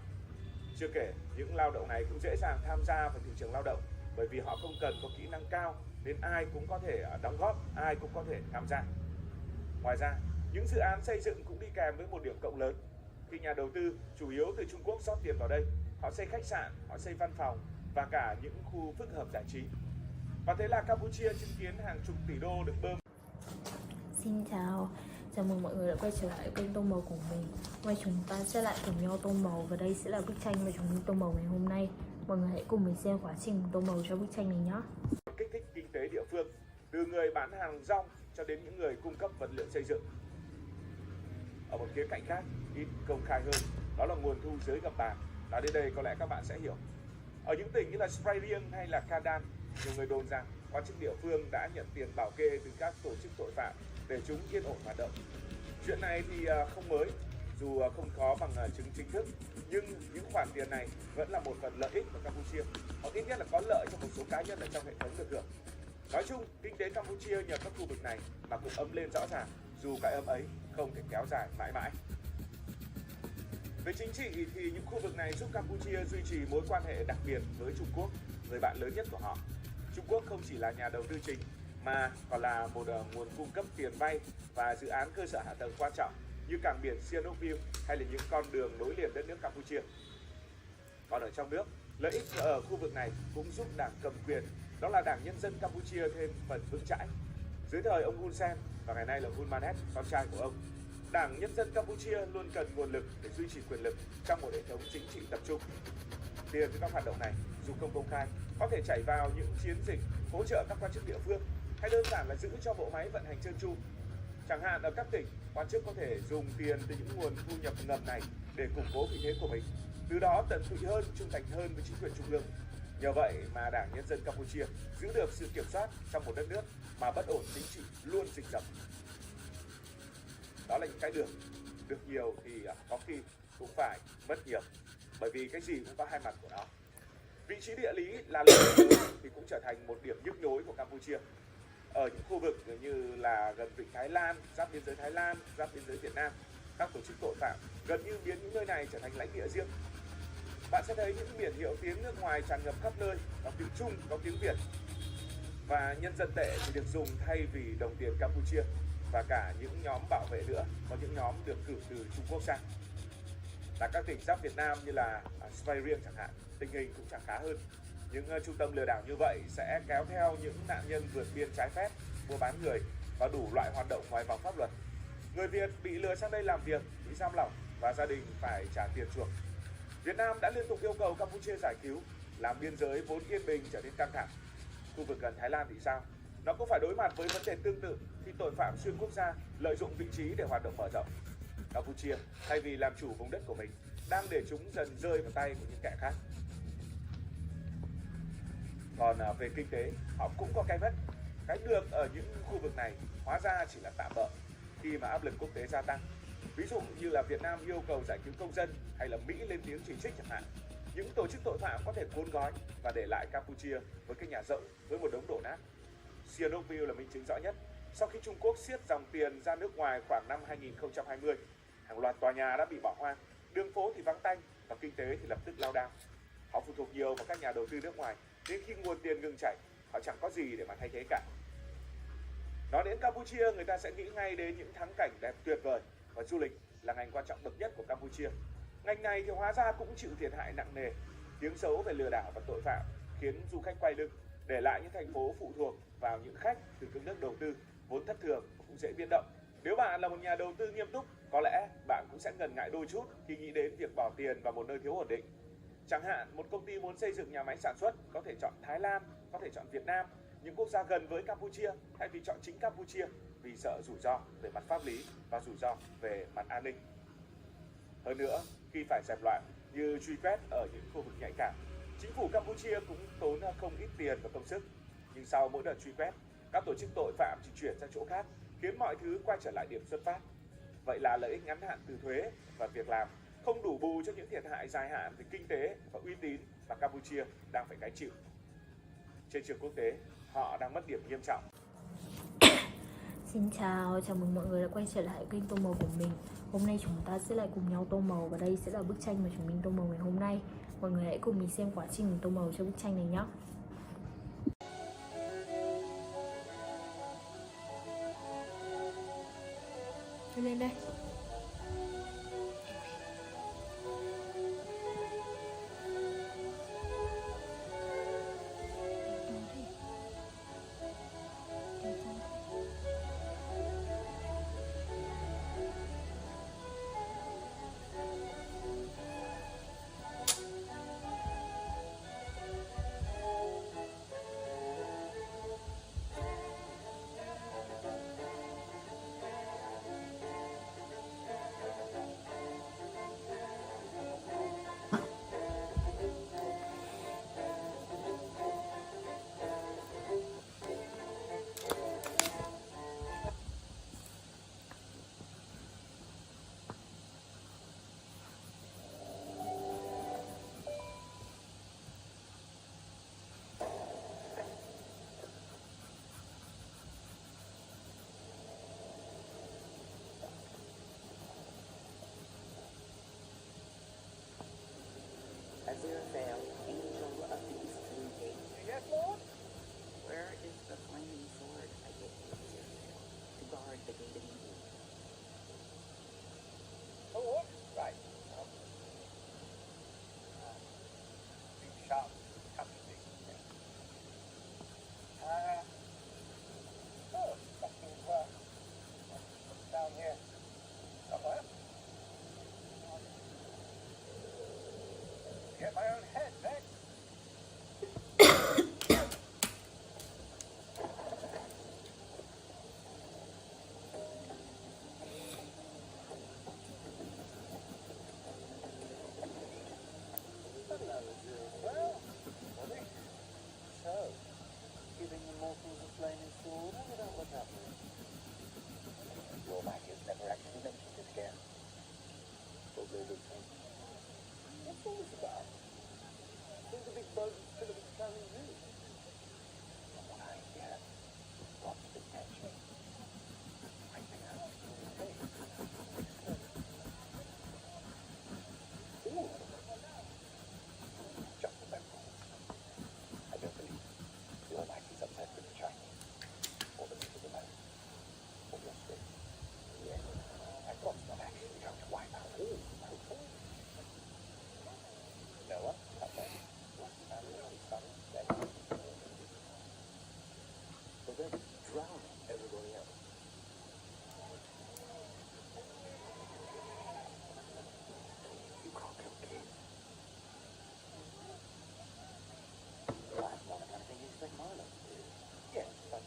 Chưa kể, những lao động này cũng dễ dàng tham gia vào thị trường lao động, bởi vì họ không cần có kỹ năng cao nên ai cũng có thể đóng góp, ai cũng có thể tham gia. Ngoài ra, những dự án xây dựng cũng đi kèm với một điểm cộng lớn. Khi nhà đầu tư chủ yếu từ Trung Quốc rót tiền vào đây, họ xây khách sạn, họ xây văn phòng và cả những khu phức hợp giải trí. Và thế là Campuchia chứng kiến hàng chục tỷ đô được bơm. Xin chào, chào mừng mọi người đã quay trở lại kênh Tô Màu của mình. Hôm nay chúng ta sẽ lại cùng nhau tô màu và đây sẽ là bức tranh mà chúng mình tô màu ngày hôm nay. Mọi người hãy cùng mình xem quá trình tô màu cho bức tranh này nhé. Kích thích kinh tế địa phương, từ người bán hàng rong cho đến những người cung cấp vật liệu xây dựng. Ở một khía cạnh khác, ít công khai hơn, đó là nguồn thu dưới gầm bàn. Nói đến đây có lẽ các bạn sẽ hiểu. Ở những tỉnh như là Svay Rieng hay là Kadan, nhiều người đồn rằng quan chức địa phương đã nhận tiền bảo kê từ các tổ chức tội phạm để chúng yên ổn hoạt động. Chuyện này thì không mới, dù không có bằng chứng chính thức, nhưng những khoản tiền này vẫn là một phần lợi ích của Campuchia, hoặc ít nhất là có lợi cho một số cá nhân ở trong hệ thống được hưởng. Nói chung, kinh tế Campuchia nhờ các khu vực này mà cũng ấm lên rõ ràng, dù cái ấm ấy không thể kéo dài mãi mãi. Về chính trị thì những khu vực này giúp Campuchia duy trì mối quan hệ đặc biệt với Trung Quốc, người bạn lớn nhất của họ. Trung Quốc không chỉ là nhà đầu tư chính mà còn là một nguồn cung cấp tiền vay và dự án cơ sở hạ tầng quan trọng như cảng biển Sihanoukville hay là những con đường nối liền đất nước Campuchia. Còn ở trong nước, lợi ích ở khu vực này cũng giúp đảng cầm quyền, đó là Đảng Nhân dân Campuchia thêm phần vững chãi. Dưới thời ông Hun Sen và ngày nay là Hun Manet, con trai của ông, Đảng Nhân dân Campuchia luôn cần nguồn lực để duy trì quyền lực trong một hệ thống chính trị tập trung. Tiền từ các hoạt động này, dù không công khai, có thể chảy vào những chiến dịch hỗ trợ các quan chức địa phương hay đơn giản là giữ cho bộ máy vận hành trơn tru. Chẳng hạn ở các tỉnh, quan chức có thể dùng tiền từ những nguồn thu nhập ngầm này để củng cố vị thế của mình, từ đó tận tụy hơn, trung thành hơn với chính quyền trung ương. Nhờ vậy mà Đảng Nhân dân Campuchia giữ được sự kiểm soát trong một đất nước mà bất ổn chính trị luôn rình rập. Đó là những cái được nhiều thì có khi cũng phải mất nhiều, bởi vì cái gì cũng có hai mặt của nó. Vị trí địa lý là lớn thì cũng trở thành một điểm nhức nhối của Campuchia. Ở những khu vực như là gần vịnh Thái Lan, giáp biên giới Thái Lan, giáp biên giới Việt Nam, các tổ chức tội phạm gần như biến những nơi này trở thành lãnh địa riêng. Bạn sẽ thấy những biển hiệu tiếng nước ngoài tràn ngập khắp nơi, có tiếng Trung, có tiếng Việt. Và nhân dân tệ thì được dùng thay vì đồng tiền Campuchia, và cả những nhóm bảo vệ nữa, có những nhóm được cử từ Trung Quốc sang. Tại các tỉnh giáp Việt Nam như là Svay Rieng chẳng hạn, tình hình cũng chẳng khá hơn. Những trung tâm lừa đảo như vậy sẽ kéo theo những nạn nhân vượt biên trái phép, mua bán người và đủ loại hoạt động ngoài vòng pháp luật. Người Việt bị lừa sang đây làm việc, bị giam lỏng và gia đình phải trả tiền chuộc. Việt Nam đã liên tục yêu cầu Campuchia giải cứu, làm biên giới vốn yên bình trở nên căng thẳng. Khu vực gần Thái Lan thì sao? Nó cũng phải đối mặt với vấn đề tương tự khi tội phạm xuyên quốc gia lợi dụng vị trí để hoạt động mở rộng. Campuchia, thay vì làm chủ vùng đất của mình, đang để chúng dần rơi vào tay của những kẻ khác. Còn về kinh tế, họ cũng có cái mất. Cái được ở những khu vực này hóa ra chỉ là tạm bợ khi mà áp lực quốc tế gia tăng. Ví dụ như là Việt Nam yêu cầu giải cứu công dân hay là Mỹ lên tiếng chỉ trích chẳng hạn. Những tổ chức tội phạm có thể cuốn gói và để lại Campuchia với cái nhà rộng với một đống đổ nát. Sihanoukville là minh chứng rõ nhất. Sau khi Trung Quốc siết dòng tiền ra nước ngoài khoảng năm 2020, hàng loạt tòa nhà đã bị bỏ hoang, đường phố thì vắng tanh và kinh tế thì lập tức lao đao. Họ phụ thuộc nhiều vào các nhà đầu tư nước ngoài, nên khi nguồn tiền ngừng chảy, họ chẳng có gì để mà thay thế cả. Nói đến Campuchia, người ta sẽ nghĩ ngay đến những thắng cảnh đẹp tuyệt vời, và du lịch là ngành quan trọng bậc nhất của Campuchia. Ngành này thì hóa ra cũng chịu thiệt hại nặng nề. Tiếng xấu về lừa đảo và tội phạm khiến du khách quay lưng, để lại những thành phố phụ thuộc vào những khách từ các nước đầu tư vốn thất thường và cũng dễ biến động. Nếu bạn là một nhà đầu tư nghiêm túc Có lẽ bạn cũng sẽ ngần ngại đôi chút khi nghĩ đến việc bỏ tiền vào một nơi thiếu ổn định. Chẳng hạn, một công ty muốn xây dựng nhà máy sản xuất có thể chọn Thái Lan, có thể chọn Việt Nam, những quốc gia gần với Campuchia, thay vì chọn chính Campuchia vì sợ rủi ro về mặt pháp lý và rủi ro về mặt an ninh. Hơn nữa, khi phải dẹp loạn như truy quét ở những khu vực nhạy cảm, chính phủ Campuchia cũng tốn không ít tiền và công sức. Nhưng sau mỗi đợt truy quét, các tổ chức tội phạm chỉ chuyển sang chỗ khác, khiến mọi thứ quay trở lại điểm xuất phát. Vậy là lợi ích ngắn hạn từ thuế và việc làm không đủ bù cho những thiệt hại dài hạn về kinh tế và uy tín mà Campuchia đang phải gánh chịu. Trên trường quốc tế, họ đang mất điểm nghiêm trọng. Xin chào, chào mừng mọi người đã quay trở lại kênh tô màu của mình. Hôm nay chúng ta sẽ lại cùng nhau tô màu và đây sẽ là bức tranh mà chúng mình tô màu ngày hôm nay. Mọi người hãy cùng mình xem quá trình mình tô màu cho bức tranh này nhé. Lên đây. Aziraphale, angel of the eastern gate. Yes, Lord? Where is the flaming sword I gave you, Aziraphale, to guard the gate of Eden? Oh, what? Right. Big sharp, custody. Something down here somewhere. Get my own head next. Well, so, giving the mortals a flaming sword, how about what's happening? Your Mac has never actually mentioned it again. Probably a good thing. What's all this about? There's a big boat full of Italian news. From what I hear, lots of attention. I think that's okay. Ooh. Just the locals. I don't believe the Almighty's upset with the Chinese, or the people of the most, or the Australians. Yes, and God's not actually going to wipe out all the locals. Noah, okay. But then drown everybody else. You can't kill kids. Well, that's not the kind of thing you expect Milo to do. Yes, but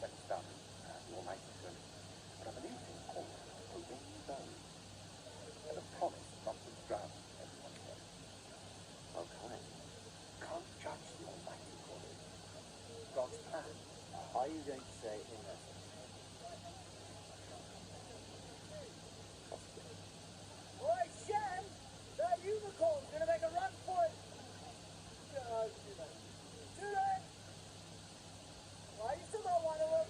when it's done, the Almighty's going to put up a new thing called a rainbow. And a promise not to drown everyone else. Okay. Can't judge the Almighty for it. God's plan. Are you going to say innocent? Boy, Shem! That unicorn's gonna make a run for it! No, too late. Too late! Why, you still don't want to look?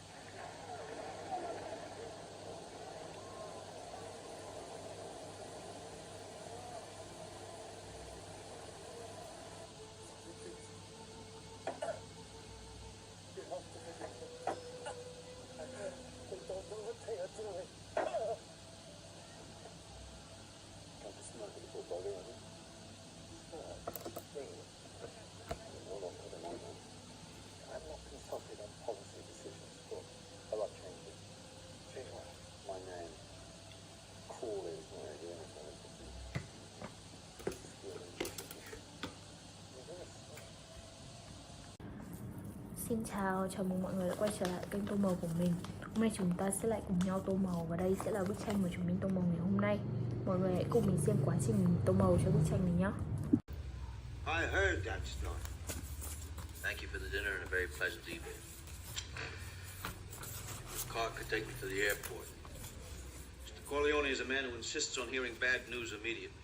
Xin chào, chào mừng mọi người đã quay trở lại kênh tô màu của mình. Hôm nay chúng ta sẽ lại cùng nhau tô màu và đây sẽ là bức tranh mà chúng mình tô màu ngày hôm nay. Mọi người hãy cùng mình xem quá trình mình tô màu cho bức tranh này nhé. I heard that story. Thank you for the dinner and a very pleasant evening. This car could take me to the airport. Mr. Corleone is a man who insists on hearing bad news immediately.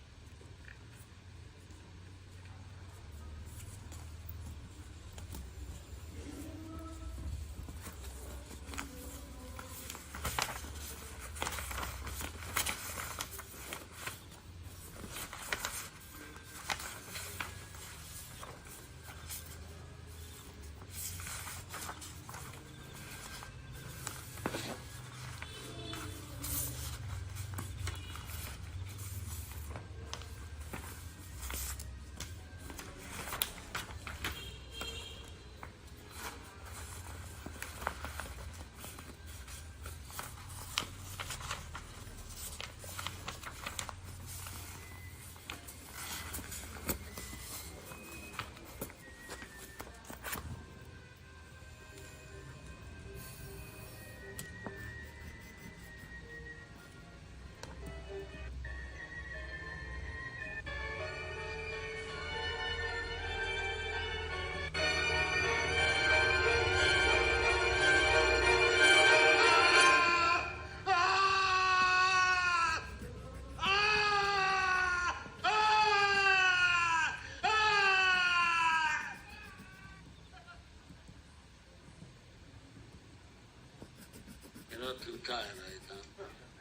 You're not too tired, are you, Tom?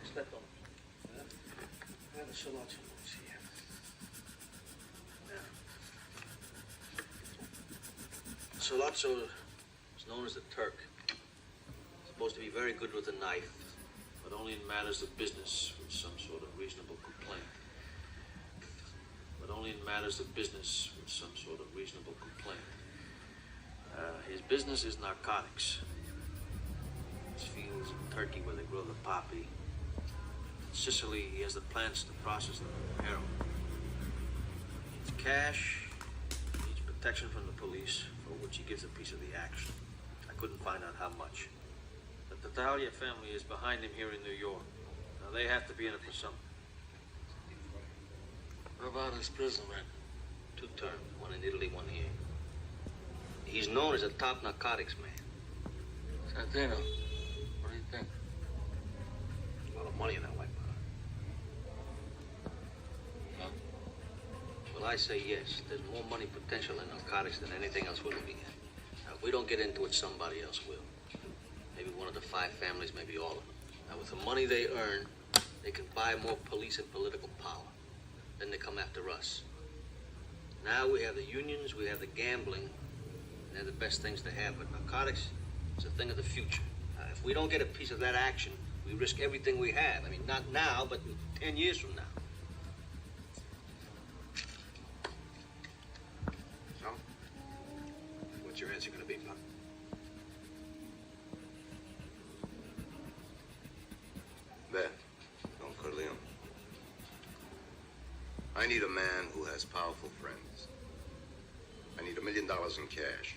Aspetta un attimo. Adesso lancio la polizia. Solazzo is known as the Turk. Supposed to be very good with a knife, but only in matters of business with some sort of reasonable complaint. But only in matters of business with some sort of reasonable complaint. His business is narcotics. Fields in Turkey where they grow the poppy. In Sicily, he has the plants to process the heroin. He needs cash, he needs protection from the police, for which he gives a piece of the action. I couldn't find out how much. The Tattaglia family is behind him here in New York. Now, they have to be in it for something. What about his prison record? 2 terms, one in Italy, one here. He's known as a top narcotics man. Santino. What do you think? A lot of money in that white powder. Huh? Well, I say yes. There's more money potential in narcotics than anything else we're looking at. Now, if we don't get into it, somebody else will. Maybe one of the 5 families, maybe all of them. Now, with the money they earn, they can buy more police and political power. Then they come after us. Now we have the unions, we have the gambling. They're the best things to have, but narcotics is a thing of the future. If we don't get a piece of that action, we risk everything we have. I mean, not now, but 10 years from now. So, what's your answer going to be, Pop? Beth, Don Corleone. I need a man who has powerful friends. I need $1 million in cash.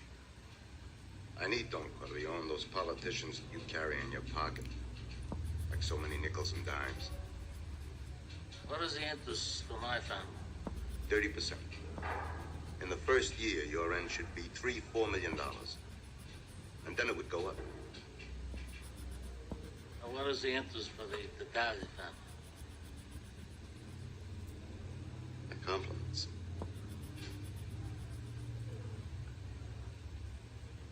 I need, Don Corleone, those politicians that you carry in your pocket. Like so many nickels and dimes. What is the interest for my family? 30%. In the first year, your end should be $3-4 million. And then it would go up. And what is the interest for the Tattaglia family? The compliments.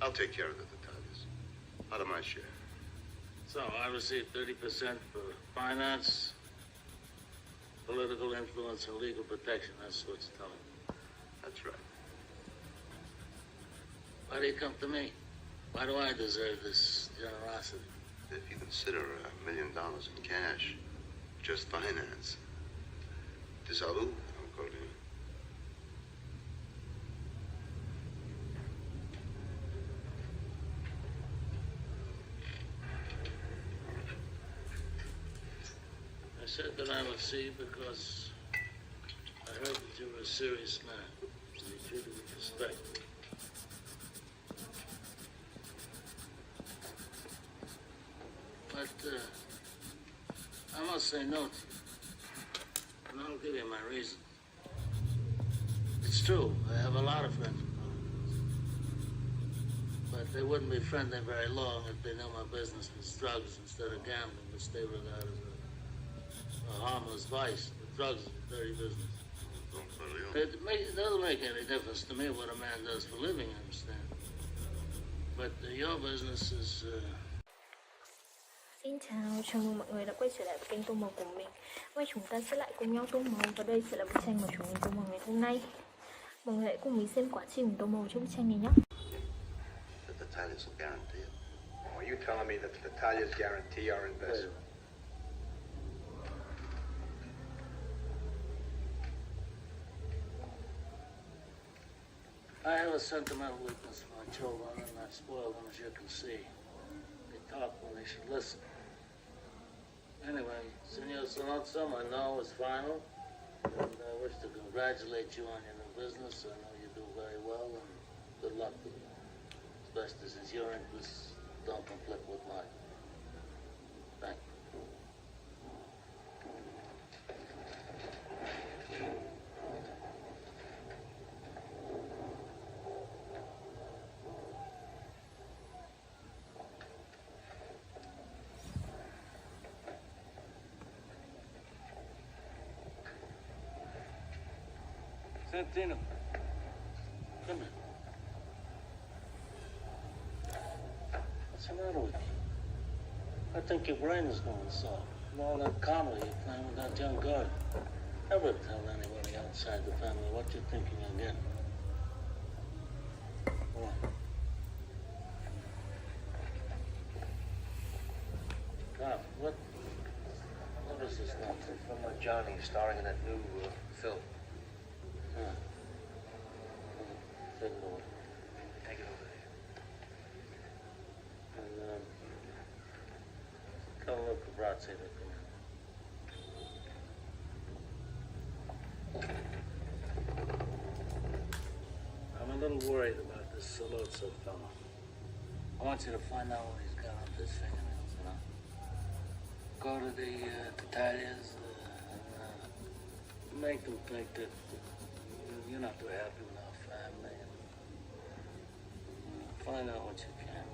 I'll take care of the Tattaglias. Out of my share. So I receive 30% for finance, political influence, and legal protection. That's what it's telling me. That's right. Why do you come to me? Why do I deserve this generosity? If you consider $1 million in cash, just finance. To salud, Don Corleone. I said that I would see because I heard that you were a serious man. And you treated me with respect. But I must say no to you. And I'll give you my reason. It's true, I have a lot of friends in politics. But they wouldn't be friendly very long if they knew my business was drugs instead of gambling, which they regard as a harmless vice. But drugs is a dirty business. It doesn't make any difference to me what a man does for a living, I understand. But your business is... Xin chào, chào mừng mọi người đã quay trở lại với kênh tô màu của mình. Và chúng ta sẽ lại cùng nhau tô màu, và đây sẽ là bức tranh mà chúng mình tô màu ngày hôm nay. Mọi người hãy cùng mình xem quá trình tô màu cho bức tranh này nhé. The detalles will guarantee it. Are you telling me that the detalles guarantee our investment? I have a sentimental weakness for my children, and I spoil them, as you can see. They talk when they should listen. Anyway, Senor Sonotsum, I know is final, and I wish to congratulate you on your new business. I know you do very well, and good luck with it. As best as is your interests, don't conflict with mine. Thank you. Santino, come here. What's the matter with you? I think your brain is going soft. And all that comedy you're playing with that young girl. Never tell anybody outside the family what you're thinking again. Come on. Now, what is this nonsense? From Johnny, starring in that new film. Yeah. Take it over. Take it over there. And, tell Luca Brazzi to come in. I'm a little worried about this Saluzzo fellow. I want you to find out what he's got up his fingernails, you know? Go to the Italians and make them think that you're not too happy with our family. And find out what you can.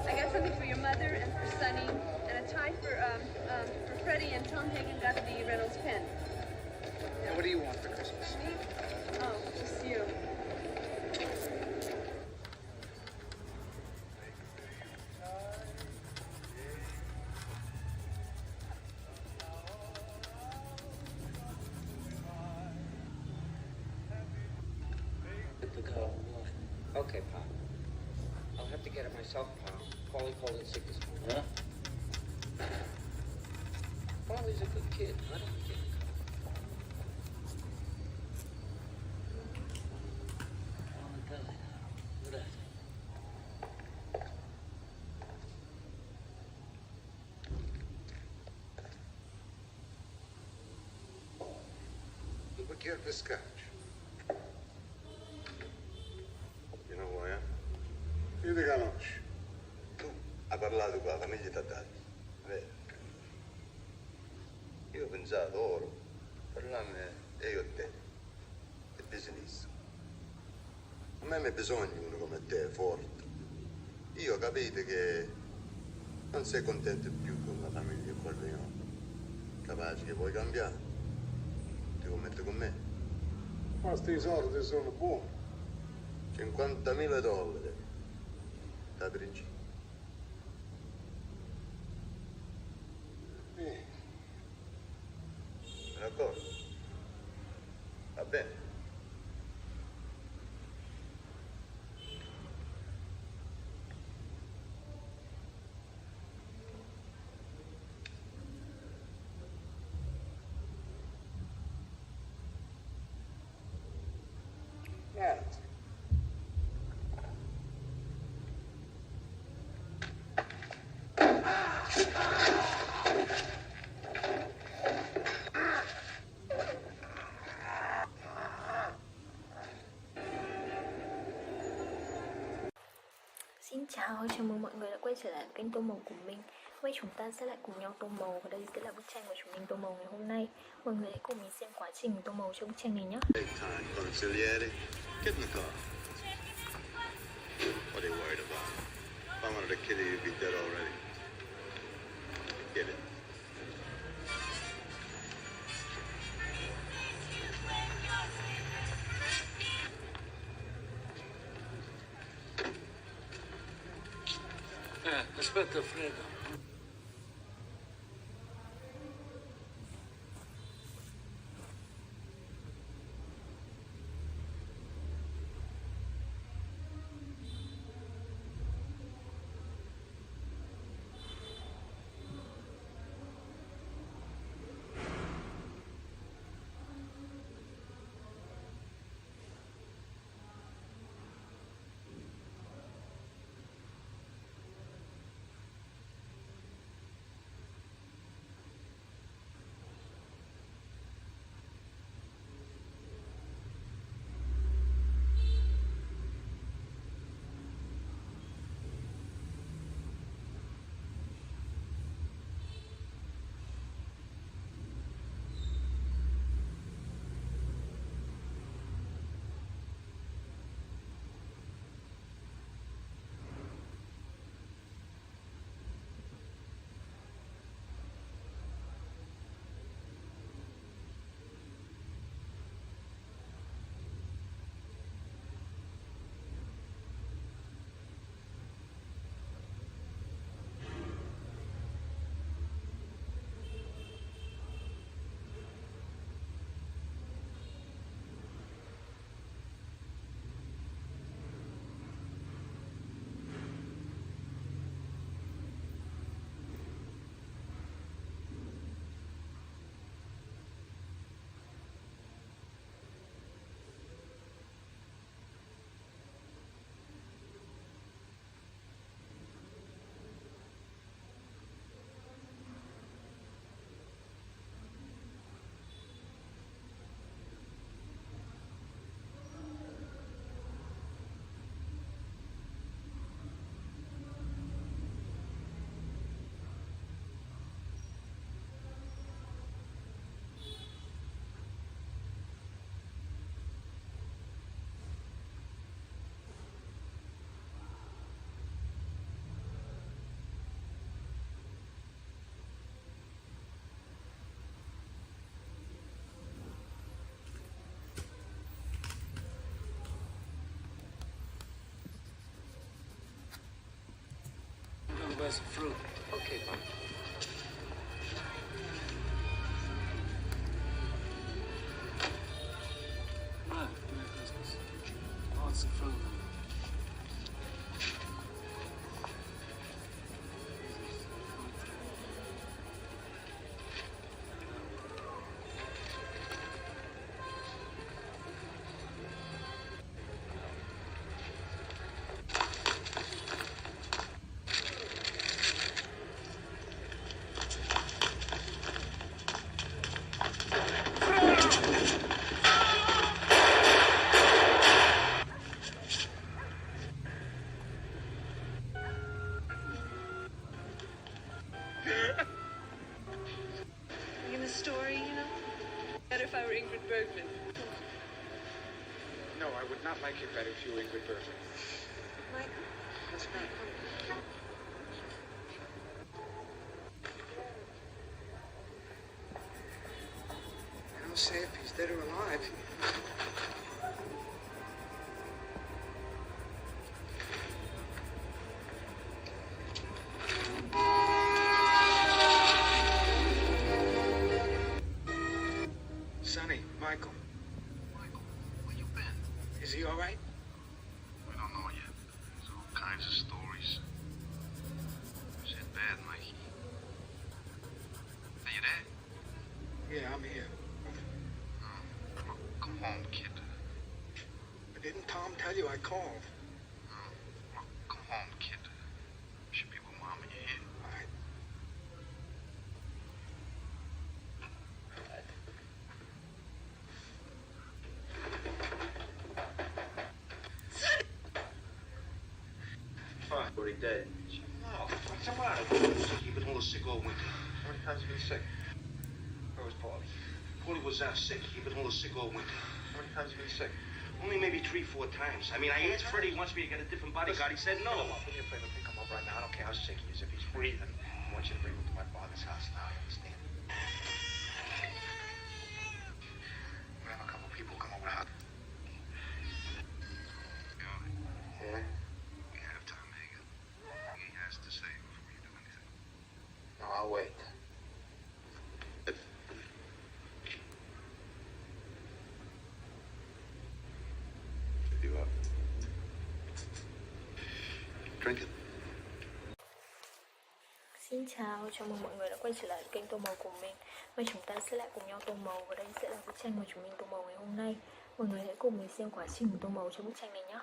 I got something for your mother and for Sonny, and a tie for Freddie, and Tom Hagen got the Reynolds pen. And what do you want for Christmas? Me? Oh, just you. Get the car. Okay, Pop. I'll have to get it myself, pal. Paulie called in sick this morning. Huh? Paulie's a good kid. I don't get it. Bicchiere di scotch. You know who I am? Io ti conosci. Tu hai parlato con la famiglia Tattaglia, vero? Io ho pensato oro, parlarne e io a te. È business. A me mi bisogna uno come te, forte. Io capite che non sei contento più con la famiglia Corleone. Capace che vuoi cambiare. Ti commetti con me? Ma sti soldi sono buoni. $50.000 da principio. D'accordo? Va bene. Xin chào, chào mừng mọi người đã quay trở lại kênh tô màu của mình. Hôm nay chúng ta sẽ lại cùng nhau tô màu và đây sẽ là bức tranh mà chúng mình tô màu ngày hôm nay. Mọi người hãy cùng mình xem quá trình tô màu trong bức tranh này nhé. Get in the car. What are you worried about? If I wanted to kill you, you'd be dead already. Get in. Aspetta, Fredo. Buy some fruit. Okay, Mom. Come on, Merry Christmas. I want some fruit. In the story, you know? Better if I were Ingrid Bergman. No, I would not like it better if you were Ingrid Bergman. Michael? That's right. I don't say if he's dead or alive. Sonny, Michael. Michael, where you been? Is he all right? We don't know yet. There's all kinds of stories. Shit bad, Mikey. Are you there? Yeah, I'm here. Oh, come home, kid. But didn't Tom tell you I called? Well, come home, kid. You should be with Mom when you're here. All right. What? every day. No, what's the matter? You've been a little sick all winter. How many times have you been sick? Where was Paulie? Paulie was out sick. You've been a little sick all winter. How many times have you been sick? Only maybe 3-4 times. I mean, I asked Freddie he wants me to get a different bodyguard. He said no. Come up, do me a favor, pick him up right now. I don't care how sick he is. If he's breathing, I want you to bring him to my father's house now. You understand? We have a couple people come over to Yeah? We have time, Megan. He has to say before you do anything. No, I'll wait. You up? Drink it. Xin chào, chào mừng mọi người đã quay trở lại kênh Tô Màu của mình. Và chúng ta sẽ lại cùng nhau tô màu, và đây sẽ là bức tranh mà chúng mình tô màu ngày hôm nay. Mọi người hãy cùng mình xem quá trình tô màu cho bức tranh này nhé.